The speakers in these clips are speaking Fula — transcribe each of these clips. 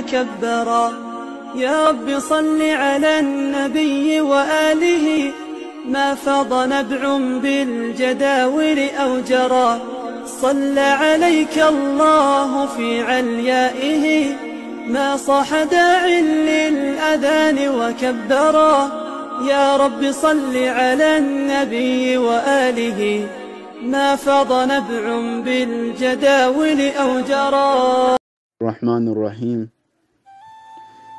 وكبرا يا رب صل على النبي وآله ما فاض نبع بالجداول أو جرى صلى عليك الله في عليائه ما صاح داع للأذان وكبرا يا رب صل على النبي وآله ما فاض نبع بالجداول أو جرى. الرحمن الرحيم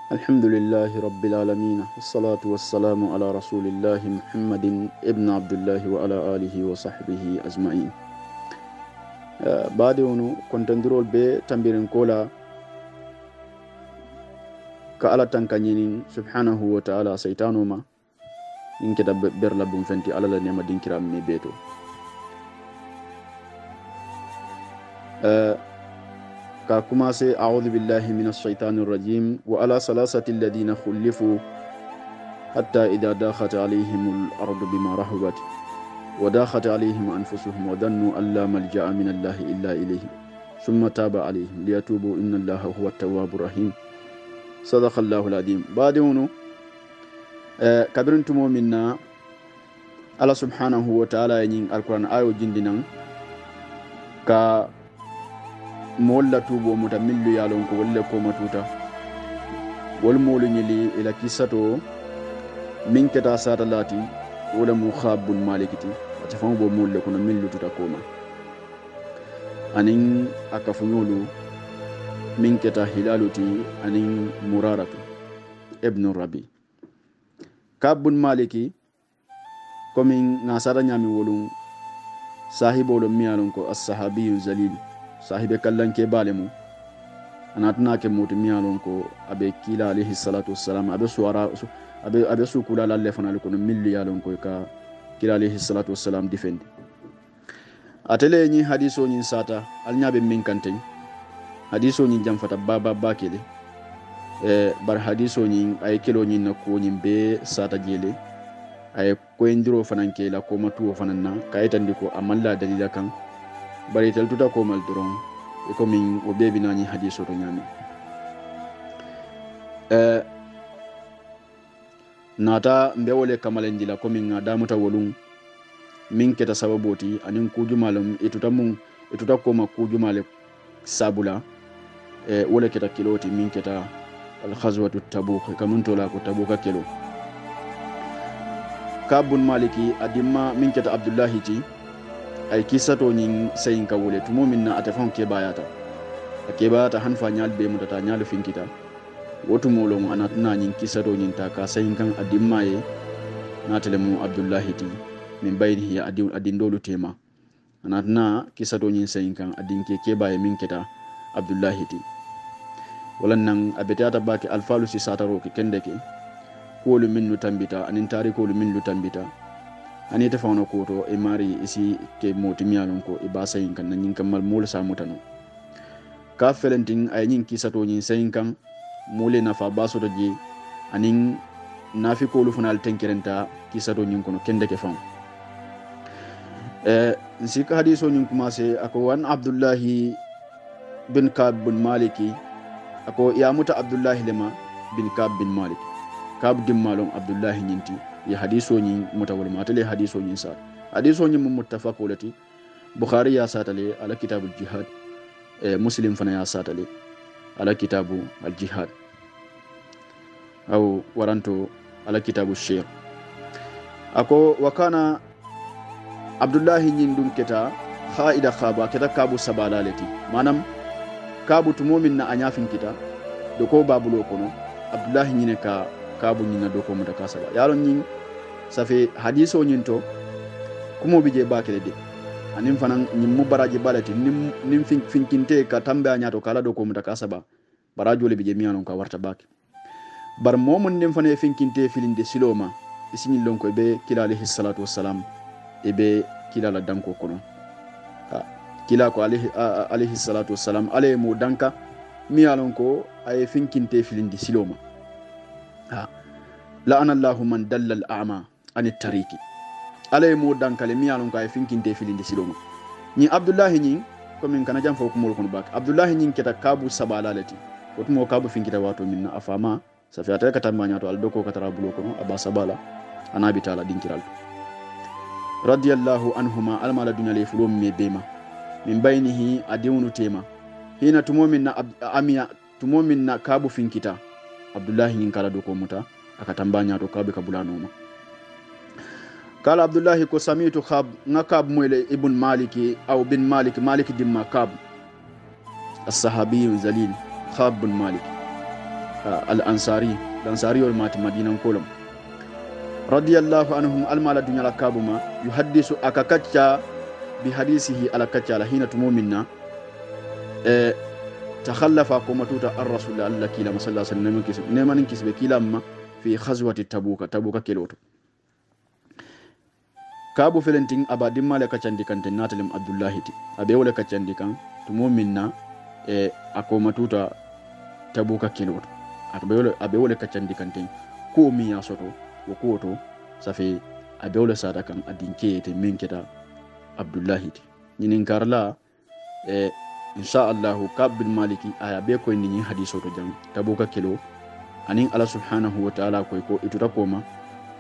الحمد لله رب العالمين والصلاة والسلام على رسول الله محمد ابن عبد الله وعلى آله وصحبه أجمعين. بعد أنه كنت ندرول بتنبيرن كولا كألا تنكنين سبحانه وتعالى سيطانو ما إن كتب برلبون فنتي على لنما دين كرام مي بيتو. كما سي أعوذ بالله من الشيطان الرجيم وعلى ثلاثة الذين خلفوا حتى إذا ضاقت عليهم الأرض بما رحبت وضاقت عليهم أنفسهم وظنوا أن لا ملجأ من الله إلا إليه ثم تاب عليهم ليتوبوا إن الله هو التواب الرحيم. صدق الله العظيم. بعدونه كبرنتم منا الله سبحانه وتعالى ين القرآن آيو جندنا ka molla tubo muta millu yalon ko wolle ko matuta wol molu nyili ila kisato min keta sata lati wala mu khabul malikiti ata fam bo molle ko millu tuta koma anin akafunyolu min keta hilaluti anin muraratu ibn rabi kabun maliki komin nasara nyami wolum sahibolo miyalon ko as-sahabiyyu zalil sahibe kallanke balemu anatna ke mutu miyalon ko abe kila alayhi salatu wassalam abe suwara abe sukula lalle fanal ko milli yalon ko ka kila alayhi salatu wassalam defendi atele ni hadiso ni sata alnyabe min kanten hadiso ni jamfata baba bakele bar hadiso ni ay kilo ni nako ni be sata jele ay ko endiro fananke la ko matuo fananna kayitandi ko amalla dalila kan bari tel tuta ko mal duron e ko min o bebi nani hadiso to nyami nata mbewole kamalen dila ko min adamuta wolum min keta sababoti anin kujumalum etuta ko ma kujumale sabula wala keta kiloti min keta al khazwatu tabuk kamunto la ko tabuka kelo kabun maliki adimma min keta abdullahi ti ay kisato nyin sayin ka wole tumo minna atafan ke bayata hanfa nyal be mutata nyal finkita wotu molom anatna nyin kisato nyin ta ka sayin kan adimma ye natale mu abdullahi ti min bayni ya adin dolu tema anatna kisato nyin sayin kan adin ke baye min keta abdullahi ti walannan abetata baki alfalu si sataro ke kendeke kolu minnu tambita anin tarikolu minnu tambita ani ta fawna koto e mari isi ke moti miyalon ko e basayin kan nan kamal mol sa mutano ka felentin ay nyin kisato nyin sayin kan mole na fa baso doje anin nafi kolu funal tenkerenta kisato nyin kono kende ke fam nsika hadiso nyin kumase ako wan abdullahi bin kab bin maliki ako ya muta abdullahi lema bin kab bin malik kab dimmalon abdullahi nyinti ya hadiso nyin mutawal matale hadiso nyin sa hadiso nyin muttafaq walati bukhari ya satale ala kitabul jihad muslim fana ya satale ala kitabu al jihad au waranto ala kitabu shir ako wakana abdullahi nyin dum keta khaida khaba keta kabu sabalalati manam kabu tumomin na anyafin kita doko babulo kono abdullahi nyine ka kabu nyina doko mutaka saba yaron nyin safe hadiso nyinto kumo bije bakele de anim fanan nyim mubaraje balati nim finkinte ka tambe anyato kala doko mutaka saba barajo le bije miyanon ka warta bak bar momon nim fane finkinte filinde siloma isini lonko be kila alayhi salatu wassalam e be kila la danko kono kila ko alayhi salatu wassalam ale mo danka miyanon ko ay finkinte filinde siloma la'ana Allahu man dalla al-a'ma ani tariki alay mo dankale mi yalon kay finkinte filinde siloma ni abdullahi ni comme kana jam fo ko mol kono bak abdullahi ni keta kabu sabalalati wotumo kabu finkita wato minna afama safi atay katamba nyato al doko katara bulo kono aba sabala anabi taala dinkiral radiyallahu anhuma almala dunya le fulum me bema min baynihi adewnu tema hina tumomin na amiya tumomin na kabu finkita abdullahi nyin kala doko muta akatamba nyato kabu kabulanoma قال عبد الله كو سميت خاب نكاب مويل ابن مالك او بن مالك مالك دم كاب الصحابي الجليل خاب بن مالك الانصاري والمات مدينه كولم رضي الله عنهم المال الدنيا لكابما يحدث اكاكاتشا بحديثه على كاتشا حين تمومنا تخلف قومتوتا الرسول الله كيلا صلى الله عليه وسلم نمن كسب كيلا في غزوه تبوك كيلوتو kabu felenting aba dimma le kacandi kan tenatalem abdullahi ti abe wala kacandi kan tumo minna akoma tuta tabuka kiloto abe wala kacandi kan ten ko mi ya soto wo ko to safi abe wala sada kan adinke te minketa abdullahi ti nyinin karla insha Allah kab bin maliki aya be ko ni hadiso to jang tabuka kilo anin Allah subhanahu wa ta'ala ko ituta koma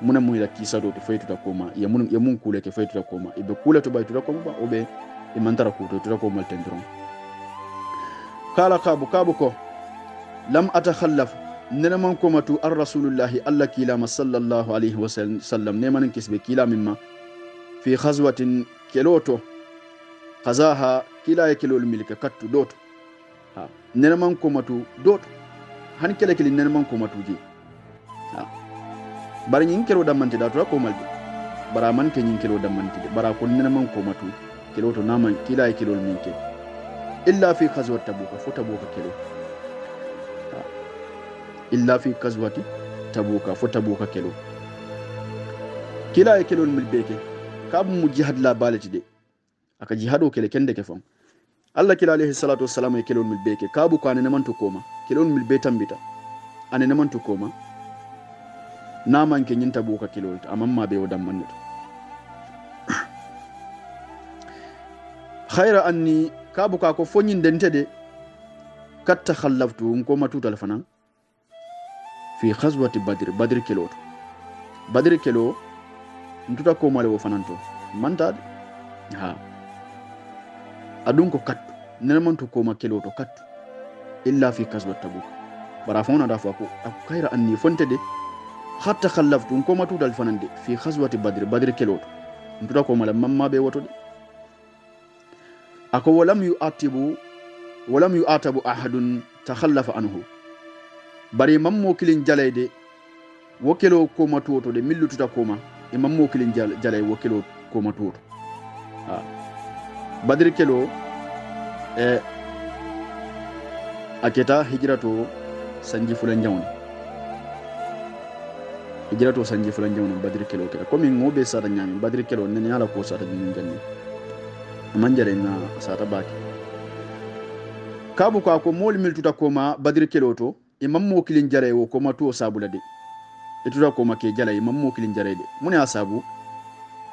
muna mu ila kisa do faytu ta koma ya mun kule ke faytu ta koma ibe kule to baytu ta koma ba obe e mantara ko to ta koma tendron kala kabu ko lam atakhallaf nena man koma tu ar rasulullah alla kila sallallahu alaihi wasallam ne man kisbe kila mimma fi khazwatin keloto qazaha kila kelol milka kattu doto ha nena man koma tu doto han kele nena man koma tu ji ha bara nyin kero damanti da to ko malde bara man ke nyin kero damanti bara ko nena man ko matu kelo to naman kila kilo minke illa fi khazwat tabuka fo tabuka kelo illa fi khazwati tabuka fo tabuka kelo kila kilo mil beke kab mu jihad la balati de aka jihado kele kende ke fam Allah kila alayhi salatu wassalam kelo mil beke kabu ko anene man to koma kelo mil be tambita anene man to koma naman ke nyinta buka kilol amamma be wadam mannet khaira anni kabuka ko fonyin dente de kat takhallaftu ko matutal fanan fi khazwati badr kilo ntuta ko male wo fananto manta ha adun ko kat nenman to ko ma kilo to kat illa fi khazwat tabuk bara fona da fa ko khaira anni fonte de hatta khallaftu ko matu dal fanande fi khazwati badr keloto ntuta ko mala mamma be woto de ako walam yu'atabu ahadun takhallafa anhu bari mammo kilin jalayde wo kelo ko matu woto de millu tuta ko ma e mammo kilin jalay wo kelo ko matu woto ha badr kelo aketa hijrato sanji fulan jawni hijrato sanji fulan jawno badri kelo kala komi ngobe sada nyami badri kelo nen yala ko sada min ganni manjare na sada baki kabu ko mol miltuta koma badri kelo to imam mo kilin jare wo koma to sabula de etuta koma ke jala imam mo kilin jare de muni asabu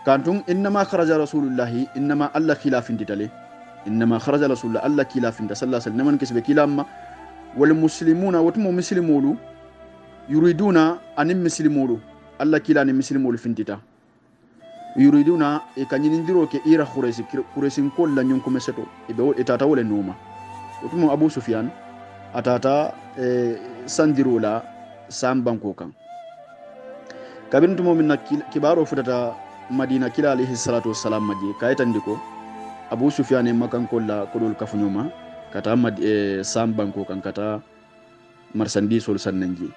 kantum inma kharaja rasulullahi inma alla khilafin ditale inma kharaja rasulullah alla khilafin sallallahu alaihi wasallam kisbe kilama wal muslimuna watmu muslimulu yuriduna anim muslimulu alla kila ni muslimulu fintita yuriduna e kanyindiro ke ira khuresi kolla nyonko meseto e be etata wole noma otumo abu sufyan atata sandirola sambanko kan kabintumo minna kibaro futata madina kila alayhi salatu wassalam maji kayitandiko abu sufyan e makan kolla kodol kafunyoma kata sambanko kan kata marsandise sol sannanji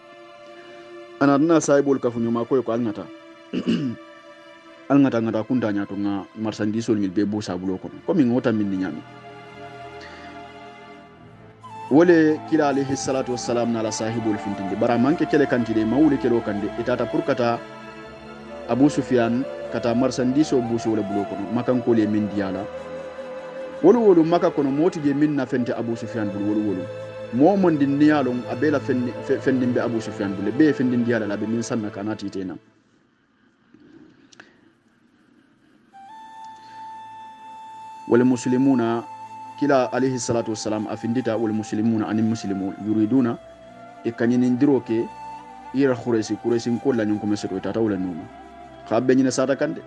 anadna saibol kafunyoma ko alngata ngata kunta nyato nga marsandise sol mil be bo sabulo ko mi ngota min ni nyami wole kila alayhi salatu wassalam na la sahibul fintinde bara manke kele kantide mawuli kelo kande itata pour kata abu sufyan kata marsandise o buso wala bulo ko makan ko le min diala wolu maka kono moti je min na fente abu sufyan bul wolu momon din niyalon abela fendin be abu sufyan bul be fendin diala labe min sanna kanati tena wal muslimuna kila alayhi salatu wassalam afindita wal muslimuna anin muslimun yuriduna e kanyindiro ke ira khuresi ko la nyum ko meseto tata wala numa khabbe nyina sata kande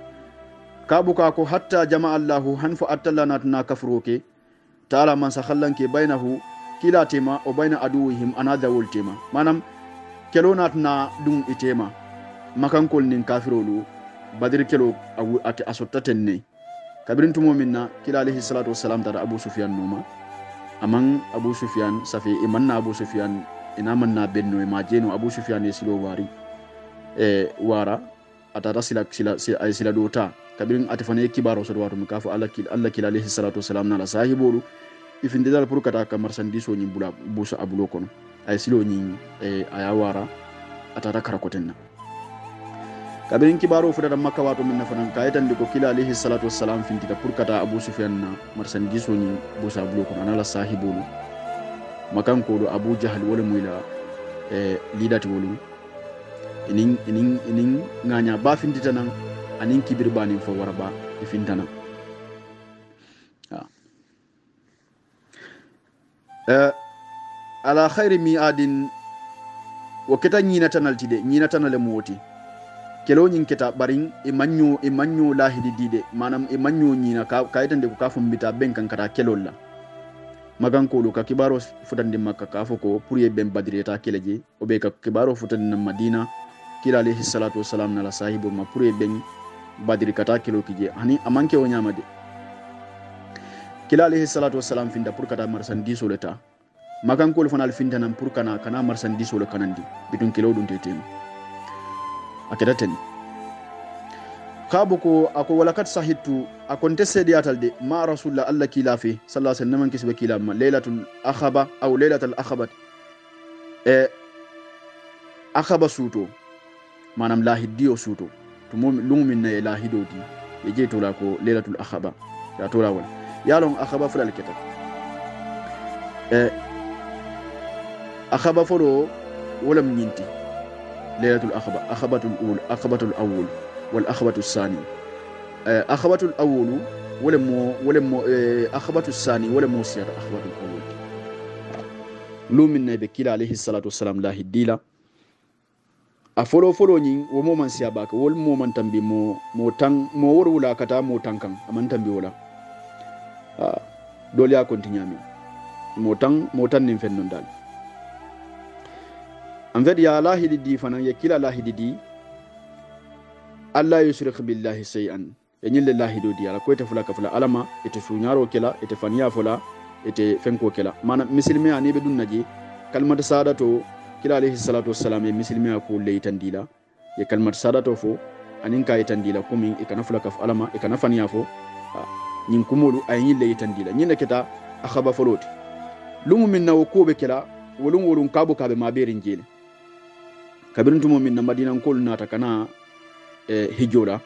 kabuka ko hatta jama Allahu hanfu attallana tana kafroke taala man sakhallanke bainahu kila tema o baina aduwihim another wol tema manam kelonat na dum itema makankol nin kafirolu badir kelo ate asottaten ne kabirin tumo minna kila alayhi salatu wassalam tada Abu Sufyan numa amang Abu Sufyan safi imanna Abu Sufyan ina manna benno e majeno Abu Sufyan e silo wari wara atata sila dota kabirin atifane kibaro so wato mikafu Allah kila alayhi salatu wassalam na la sahibolu ifinde dal pour kata ka marsandiso nyi bula busa abulo kono ay silo nyi aya wara atata karakotenna kabirin kibaro fudata makka wato minna fanan kayitande ko kila alayhi salatu wassalam fintita pour kata Abu Sufyan na marsandiso nyi busa abulo kono anala sahibolu makanko do Abu Jahal wala muyla lidati wolum inin nganya ba fintita nan anin kibir banin fo waraba ifintana ala khairi mi'adin wa kita nyina tanale moti kelo nyin kita barin imanyo lahidi dide manam imanyo nyina kaitande ko kafum bita ben kan kata kelolla magan ko ka kibaro futande makka kafo ko pour ye ben badreta keleje o be ka kibaro futande na Madina kila alayhi salatu wassalam na la sahibu ma pour ye ben badri kata kilo kije hani amanke o nyamade kila alayhi salatu wassalam finda pour kata marsandiso leta makan ko fanal finda nan pour kana marsandiso le kanandi bidun kilo dun tetem akeda ten kabuko ako walakat sahitu akonte sediatal de ma rasulullah allah kilafi sallallahu alaihi wasallam kisbe kilama laylatul akhaba aw laylatul akhabat akhaba suto manam lahidio suto to lumin na lahidodi yeje to la ko laylatul akhaba ya to la wala yalon akhaba fulal ketat akhaba folo wala mnyinti laylatul akhaba akhabatul awwal wal akhabatus sani akhabatul awwal wala mo akhabatus sani wala mo siyata akhabatul awwal lumin na be kila alayhi salatu wassalam lahidila a folo nyin wo mo man siya baka wol mo man tambi mo worwula kata mo tankan aman tambi wala dole ya kontinyami mo tan nin fennon dal en fait ya lahidi di fanan ya kila lahidi di Allah yushrik billahi shay'an yanyin lillahi do di ala ko ite fula ka fula alama ite sunyaro kela ite faniya fula ite fenko kela mana muslimi ani be dunnaji kalmata sadato kila alayhi salatu wassalam e muslimi ko leytandila ye kalmat sadato fo anin kay tandila komi e kana fula kaf alama e kana faniya fo nyin kumolu ay nyin leytandila nyin naketa akhaba foloti lumu minna ko be kala wolum kabo kabe maberin jele kabirin tumo minna madina kol nata kana hijola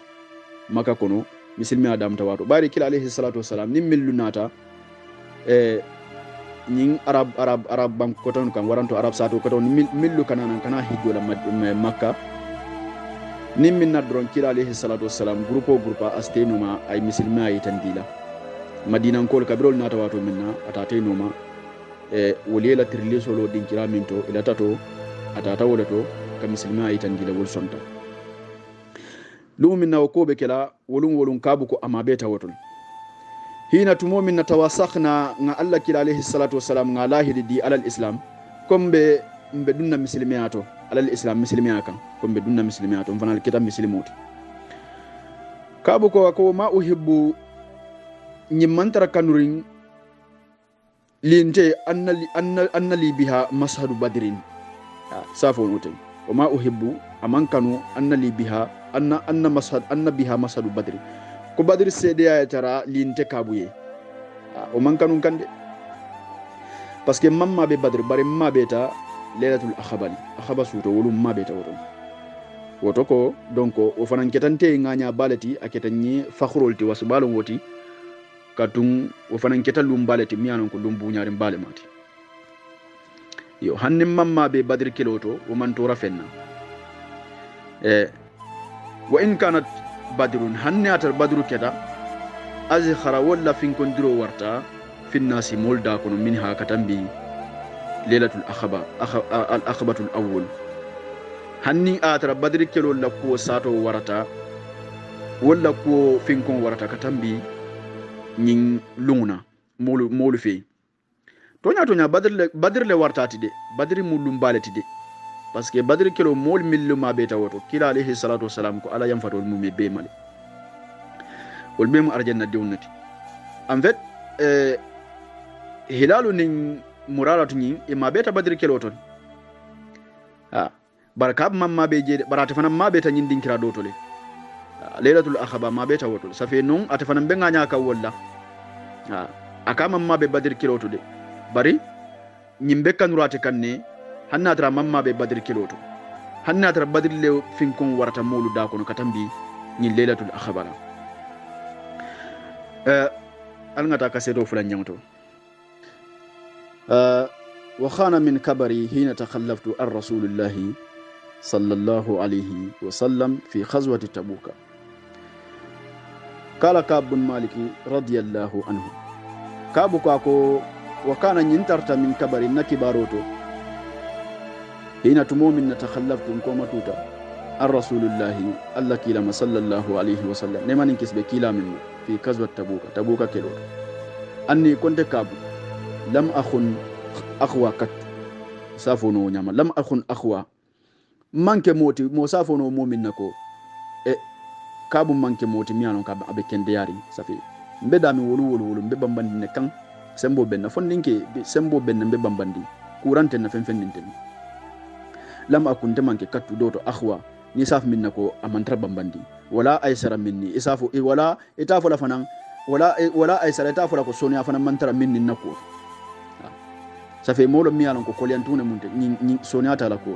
maka kono muslimi adam tawato bari kila alayhi salatu wassalam nim millu nata nyin arab bank koton kan waranto arab sato koton millu kana hijola makka nim min nadron kila alayhi salatu wassalam grupo astenuma ay muslimi ay tandila madina kol kabirol nata wato minna atatenuma wolela tirle solo dinkira minto ila tato atata wolato ka muslimi ay tandila wol sonta lumin na ko be kala wolum kabu ko amabeta wotol hina tumo min tawasakhna nga Allah kila alayhi salatu wassalam nga lahidi di alal islam kombe dunna muslimiyato alal islam muslimiyaka kombe dunna muslimiyato fanal kitab muslimoti kabu ko ma uhibbu nyimantara kanurin linte annali biha mashhadu badrin safo noten wa ma uhibbu amankanu annali biha anna mashhad anna biha mashhadu badri ko badri sede ya tara linte kabuye o mankanu kande parce que mamma be badri bare mamma beta laylatul akhaba suto wolum ma beta woto ko donc o fanan ketante nganya balati aketanyi fakhrolti wasbalo woti katung o fanan ketalum balati miyanon ko dum buñari bale mati yo hannim mamma be badri keloto o man to rafenna wa in kanat badrun hanni atar badru keda azkhara walla fin kondiro warta finnasi molda kono min ha katambi lailatul akhaba al akhbatul awwal hanni atara badri kelo lakko sato warata walla ko finkon warata katambi nyin lungna molu fe tonya badri le wartati de badri mulum balati de parce que badri kelo mol millu ma beta woto kila alayhi salatu wassalam ko ala yam fatol mum be male wol be mu arjanna dewnnati en fait hilalu nin muraratu nyin e ma beta badri kelo ton baraka mamma be je barata fana ma beta nyin dinkira do tole lailatul akhaba ma beta woto ça fait non ata fana be nganya ka walla aka mamma be badri kelo to de bari nyimbe kanurate kanne hanna tara mamma be badri kelo to hanna tara badri le finkon warata molu da kono katambi nyin lailatul akhaba alngata kasedo fulan nyamto وخان من كبري حين تخلفت عن رسول الله صلى الله عليه وسلم في غزوة تبوك قال كعب بن مالك رضي الله عنه كعب كاكو وكان ينترت من كبري نكباروتو حين تمومن تخلفت كومتوتا عن رسول الله الله كيلما صلى الله عليه وسلم نما ننكس بكيلا منه في غزوة تبوك كيلو أني كنت كعب لم أخن أخوة كت سافونو نياما لم أخن أخوة manke moti mo safono momin nako kabu manke moti miano ka abe kendeyari safi mbe dami wolu mbe bambandi ne kan sembo benna fondinke sembo benna mbe bambandi kurante na fenfendinten lam akunte manke kattu doto akhwa ni saf min nako amantra bambandi wala aysara minni isafu wala itafu la fanan wala aysara itafu la ko sonia fanan mantra minni nako safi molo miano ko kolyantune munte ni sonia ta la ko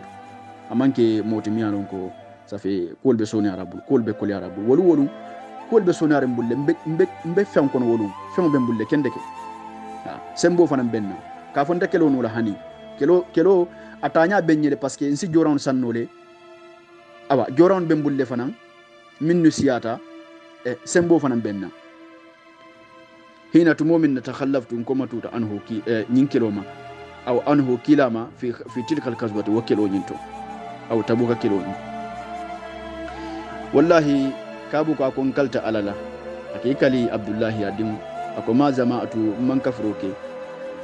amanke moti miano ko safi kolbe sonia arabul kolbe koli arabul wolu kolbe sonia rembulle mbe fen kono wolu fen be mbulle kendeke sembo fanan benna ka fonta kelo no la hani kelo atanya benyele parce que insi joran sannole awa joran be mbulle fanan minnu siyata sembo fanan benna hina tumomin natakhallaftu koma tuta anhu ki nyinkiloma aw anhu kilama fi tilka alkazwati wakilo nyinto aw tabuka kilo wallahi kabu ko akon kalta alala akikali abdullahi adim akoma jama'atu man kafroke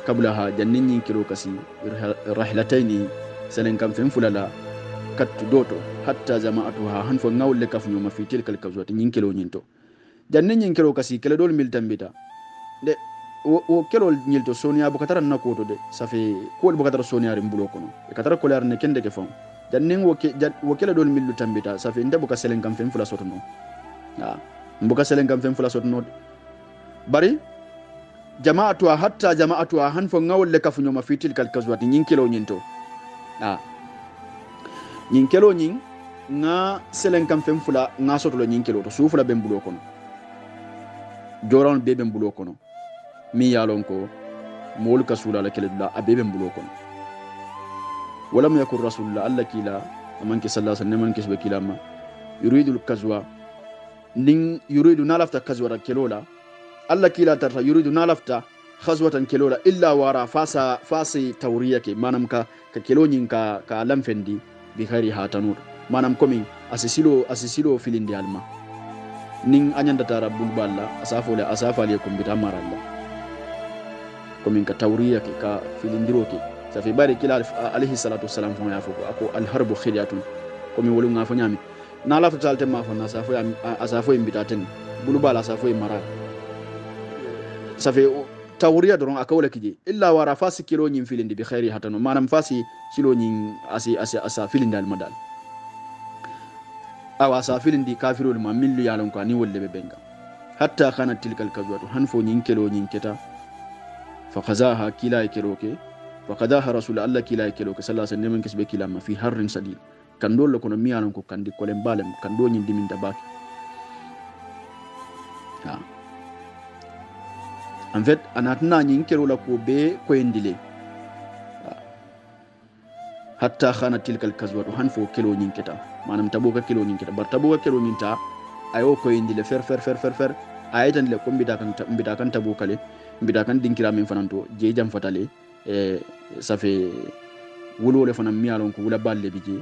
kablaha jannin kilo kasi rahlataini sanan kam fen fulala kat doto hatta jama'atuha hanfo ngawle kafnyo ma fi tilka alkazwati nyin kilo nyinto jannin kilo kasi kele dol mil tambita de o kelo nyilto sonia bukatara nakoto de safi ko bukatara sonia rimbulo kono e katara ko lar ne kende ke fon jannin wo kelo dol milu tambita safi nda buka selen kam fen fula sotono mbuka selen kam fen fula sotono bari jama'atu hatta jama'atu hanfo ngawle kafunyo ma fitil kal kazwati nyin kelo nyinto nyin kelo nyin nga selen kam fen fula nga sotono nyin kelo to sufula bembulo kono joron bebe mbulo kono mi yalon ko mol kasula la kele da abebe mbulo kono walam yakun rasulullah alla kila amanki sallallahu alaihi wasallam kisbe kilama yuridu al-kazwa nin yuridu nalafta kazwa rakelola alla kila tarta yuridu nalafta khazwatan kelola illa wara fasi tawriyake manam ka kelonyin ka lamfendi bi khairi hatanur manam komi asisilo filindi alma nin anyanda tara bulballa asafale ko bita maralla komin ka tawriyake ka filindiroke safi bari kila alayhi salatu wassalam fon ya foko ako al harbu khidiyatun komi wolu nga fo nyami na la talte ma fo na asafo imbitaten bulbala asafo mara safi tawriya doron akawla kije illa wara fasi kilo nyin filindi bi khairi hatano manam fasi kilo nyin asa filindi al madal awa sa filindi kafirul ma millu yalon ko ni wolle be benga hatta kana tilkal kazwatu hanfo nyin kelo nyin keta fa khazaha kila kiroke fa qadaha rasul allah kila kiroke sallallahu alaihi wasallam kisbe kila ma fi harrin sadid kan dole ko no miyalon ko kandi kolem balem kan do nyin dimin tabaki en fait anatna nyin kero la ko be ko endile hatta khana tilkal kazwatu hanfo kelo nyin keta manam tabuka kilo nyin kita bar tabuka kilo nyinta ayo ko indi le fer ayatan le ko mbida kan tabuka le mbita kan dinkira min fananto je jam fatale ça fait wulole fanan miyalon ko wula balle bije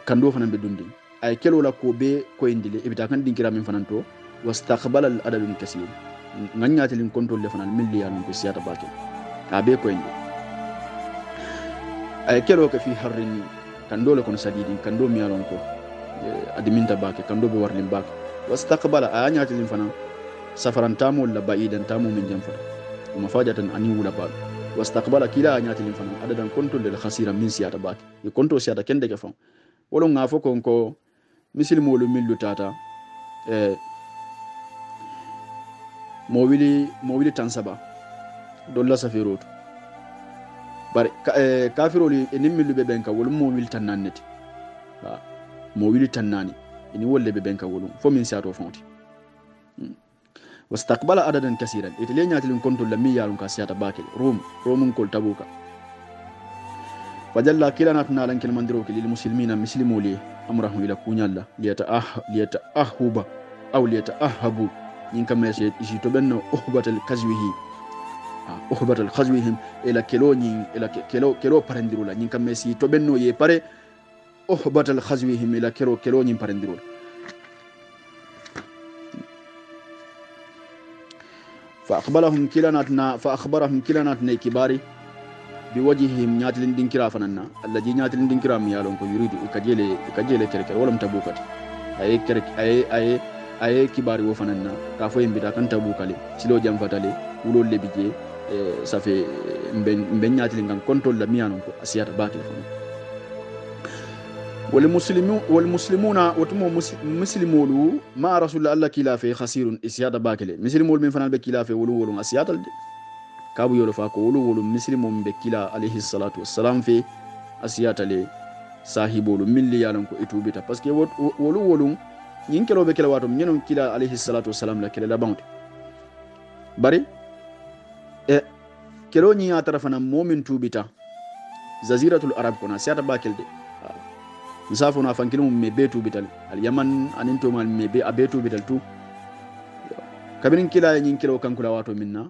kando fanan be dundi ay kelo la ko be ko indile ibita kan dinkira min fananto wastaqbala al adadun kaseer nganyati lin control le fanan milliyalon ko siyata bake abe ko indi ay kelo ko fi harrin kando le kon sadidi kando miyalon ko adiminta bake kando be warlim bake wastaqbala anyati lin fanan safaran tamu la baidan tamu min jamfata mafajatan ani wula bal wastaqbala kila anyati lin fanan adadan control le khasira min siyata bake e control siyata kende ke fam wolo ngafo ko misil molu millu tata mo wili tan saba dolla safiroto bare kafiroli enim millu be benka wolu mo wili tan nanneti mo wili tan nani ini wolle be benka wolu fo min siato fonti wastaqbala adadan kaseeran itile nyati lin kontul la mi yalun ka siata bakel rum kol tabuka fajalla kilanat nalan kel mandiro lil muslimina muslimuli amrahu ila kunyalla liyata'ahuba aw liyata'ahabu nin kamé ci to benno uhbatal khazwihim ila kelo parendirula nin kamé ci to benno ye pare uhbatal khazwihim ila kelo nin parendirula fa akhbarahum kilanatna kibari biwajhihim nyatilin dinkira fananna allaji nyatilin dinkira mi yalon ko yuridu ikajele kerker walam tabukati aye kibari wo fananna ka fo yembita kan tabukale silo jam fatale wulol lebije ça fait mben nyatilin kan kontol la mi yalon ko asiyata bakil fon wal muslimuna watumo muslimulu ma rasul allah kilafe khasirun isiyata bakile muslimul min fanal be kilafe wulu asiyata kabu yolo fa ko wolu muslimum be kila alayhi salatu wassalam fe asiyata le sahibolu milli yalan ko etubita parce que wolu nyin kelo be kila wato nyenon kila alayhi salatu wassalam la kila la bawte bari kelo nyi atarafana momin tubita jaziratul arab kona siyata bakelde misafo na fankilum me be tubital al yaman aninto mal me be abetu bital tu kabirin kila nyin kelo kankula wato minna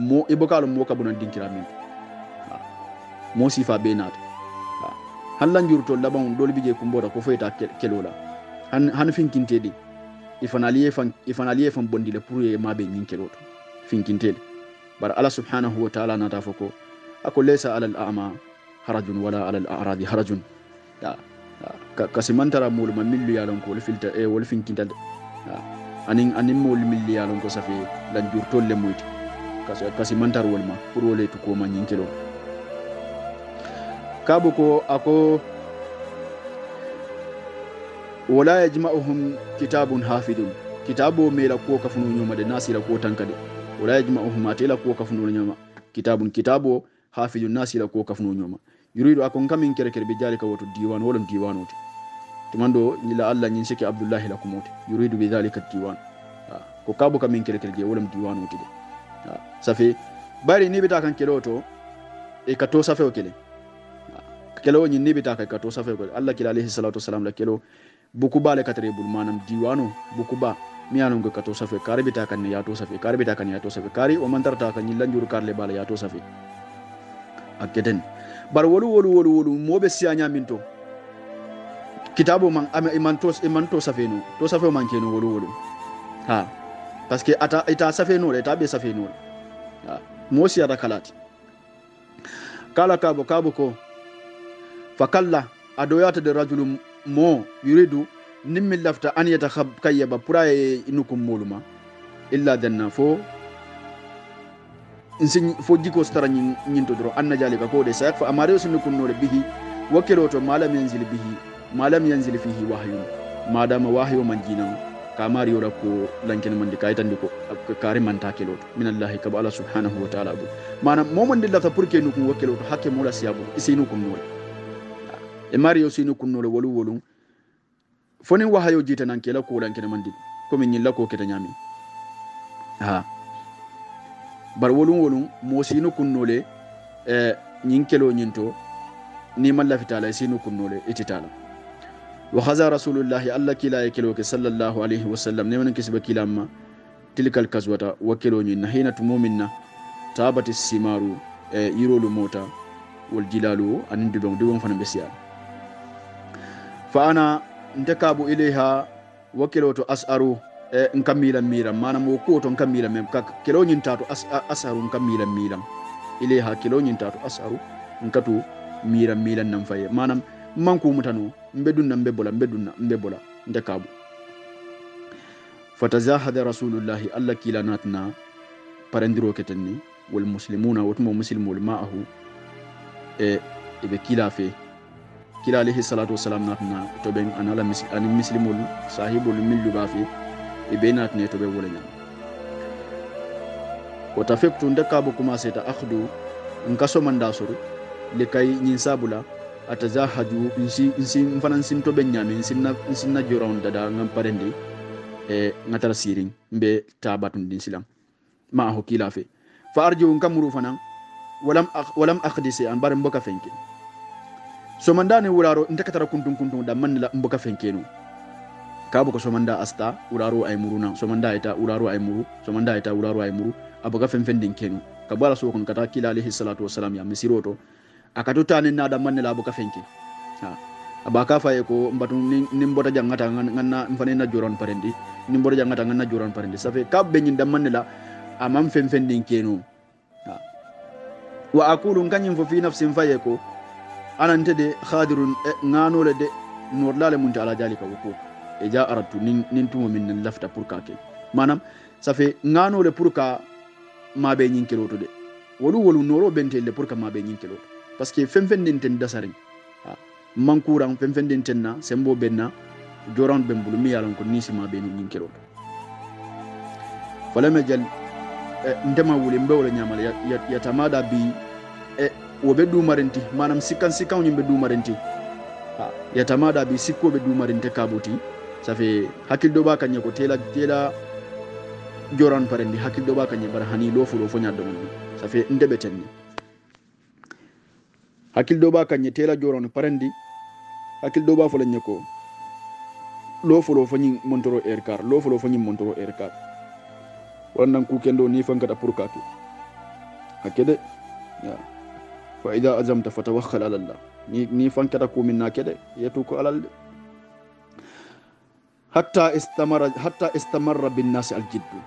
mo ibokalo mo kabuna dinkira min mo sifa benat hallan jurto labon dol bije kumboda ko feyta kelola han finkintedi ifanaliye fan bondile pour e mabe nyin keloto finkintedi bar ala subhanahu wa ta'ala nata foko ako laysa ala al a'ma harajun wala ala al a'radi harajun kasimantara mul mamillu yalon ko filta wal finkintal anin mul milli yalon ko safi lan jurto le muyti kasi mantar wolma pour wole to ko man yinkelo kabo ko ako wala yajma'uhum kitabun hafidun kitabo mela ko kafunu nyoma de nasira ko tankade wala yajma'uhum atela ko kafunu nyoma kitabo hafidun nasira ko kafunu nyoma yuridu akon kamin kerekere be jalika woto diwan wolon diwanoti tumando nila allah nyin seki abdullah lakumote yuridu bi dhalika diwan ko kabo kamin kerekere je wolon diwanoti de safi bari ni bita kan keloto e kato safe o kele kelo ni ni bita ka kato safe ko Allah kila alayhi salatu wassalam la kelo buku bale katre bul manam diwano buku ba miyano ngo kato safe kare bita kan ya to safe kare bita kan ya to safe kare o mantarta kan ni lanjur karle bale ya to safe akeden bar wolu mobe sianya minto kitabo man imanto safe no to safe man keno wolu ha parce que ita safe no ita be safe no mo siya da kalati kala kabo ko fakalla adoyata de rajulum mo yuridu nimmi lafta an yatakhayba puraye inukum moluma illa danna fo insin fo jiko stara nyinto dro anna jalika ko de sak fa amare sunukum no bihi wakiloto malam yanzil fihi wahyun madama wahyu manjina kamari yola ko lanken mandi kaytandi ko kari manta keloto minallahi kab ala subhanahu wa ta'ala manam momon dilla ta purke nukum wakiloto hakke mola siyabu isinukum no e mario sinukum no wolu foni wahayo jita nan kela ko lanken mandi ko min nyilla ko keta nyami ha bar wolu mo sinukum no le nyin kelo nyinto ni man lafitala sinukum no le ititala wa khaza rasulullahi alla kila yakiloke sallallahu alayhi wa sallam ne man kisba kilama tilkal kaswata wakelo ni hina tumuminna tabati simaru yirolu mota wal jilalu an dubon fana besiya fa ana ntakabu ilayha wakelo to asaru nkamila mira manam wo ko to nkamila mem ka kelo nyin tatu asaru nkamila milam ilayha kelo nyin tatu asaru nkatu mira nam faye manam manku mutano mbedunna mbebola ndakabu fatazahada rasulullahi alla kila natna parendiro ketenni wal muslimuna watmo muslimul ma'ahu ibe kila fe kila alayhi salatu wassalam natna to ben anala muslimul sahibul millu bafi ibe natne to be wolanya wata fektu ndakabu kuma seta akhdu nkaso mandasuru likay nyin sabula atazahaju insi mfanan sim to ben nyame insinna joron dada ngam parendi ngatara siring mbe tabatun din silam ma ho kila fe fa arju nkamuru fanan walam akhdisi an bar mboka fenke so mandane wuraro ntakatara kuntun da man la mboka fenkeno kabo ko so manda asta wuraro ay muruna so manda ita wuraro ay muru so manda ita wuraro ay muru abuga fenfendin kenu kabala so kon kata kila alayhi salatu wassalam ya misiroto akatuta ni nada man la abuga fenke ha abaka faye ko mbatu nimbota jangata nganna mfane na joron parendi nimbota jangata nganna joron parendi safe kabbe nyin damman la amam fenfendin kenu wa aqulu nganyim fo fi nafsi faye ko anante de khadirun ngano le de nur lale munta ala jalika ko e ja aratu nin tumo min lafta pour kake manam safe ngano le pour ka mabe nyin keloto de wolu noro bentelle pour ka mabe nyin keloto parce que fenfendin ten dasarin mankurang fenfendin tenna sembo benna joran bembulu mi yalan ko nisima be nyin keloto falama jal ndema wuli mbewle nyamal ya tamada bi wo be du marenti manam sikan nyimbe du marenti ya tamada bi sikko be du marenti kabuti ça fait hakil do ba kanye ko tela joran parendi hakil do ba kanye bar hani lo fulo fo nyaddo mun ça fait ndebe tenni hakil do ba kanye tela joran parendi hakil do ba fo lanye ko lo fulo fo nyi montoro aircar lo fulo fo nyi montoro aircar wannan ku kendo ni fankata pour kake hakede ya fa idha azamta fatawakkal ala allah ni fankata ku minna kede yetu ko alal hatta istamarra bin nas al jiddu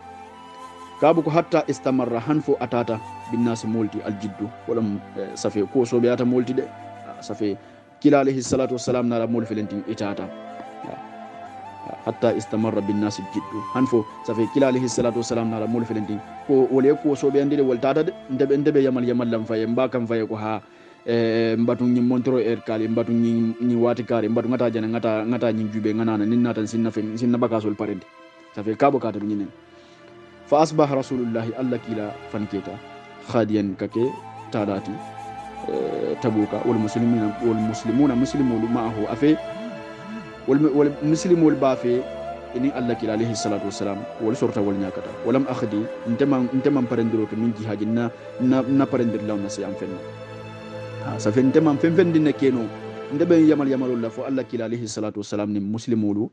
kabu ko hatta istamarra hanfo atata bin nas multi al jiddu wala safe ko so beata multi de safe kila alayhi salatu wassalam na la mul filentin itata hatta istamarra bin nas al jiddu hanfo safe kila alayhi salatu wassalam na la mul filentin ko wole ko so be andide wal tata de ndebe yamal lam faye mbakam faye ko ha mbatu nyi montro kali mbatu nyi wati kare mbatu ngata jana ngata nyi jube nganana ninna tan sinna bakasol parende ça fait kabo kata nyinen fa asbah rasulullah alla kila fanketa khadiyan kake tadati tabuka wal muslimuna muslimul ma'ahu afi wal muslimul bafi ini alla kila alayhi salatu wassalam wal sorta wal nyakata walam akhdi ntemam parendiro ke min jihadin na parendir lawna siyam fenna sa fente man fenfendine keno ndebe yamal la fo alla kila alayhi salatu wassalam ni muslimulu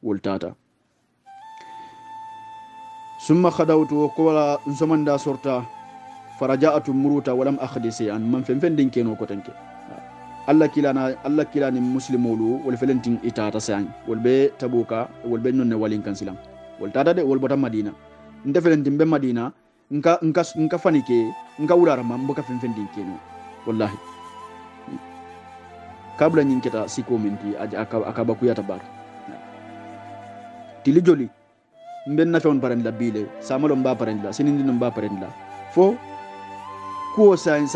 wol tata summa khadawtu ko wala zomanda sorta faraja'atu muruta walam akhdisi an man fenfendin keno ko tanke alla kila ni muslimulu wol felentin itata sang wol be tabuka wol be nonne walin kansilam wol tata de wol bota madina nde felentin be madina nka fanike nka wulara mambo ka fenfendin keno wallahi kabla nyinketa siko minti akaba kuyata bar tili joli mbenna fewon parenda bile samalo mba parenda sinindino mba parenda fo ko sai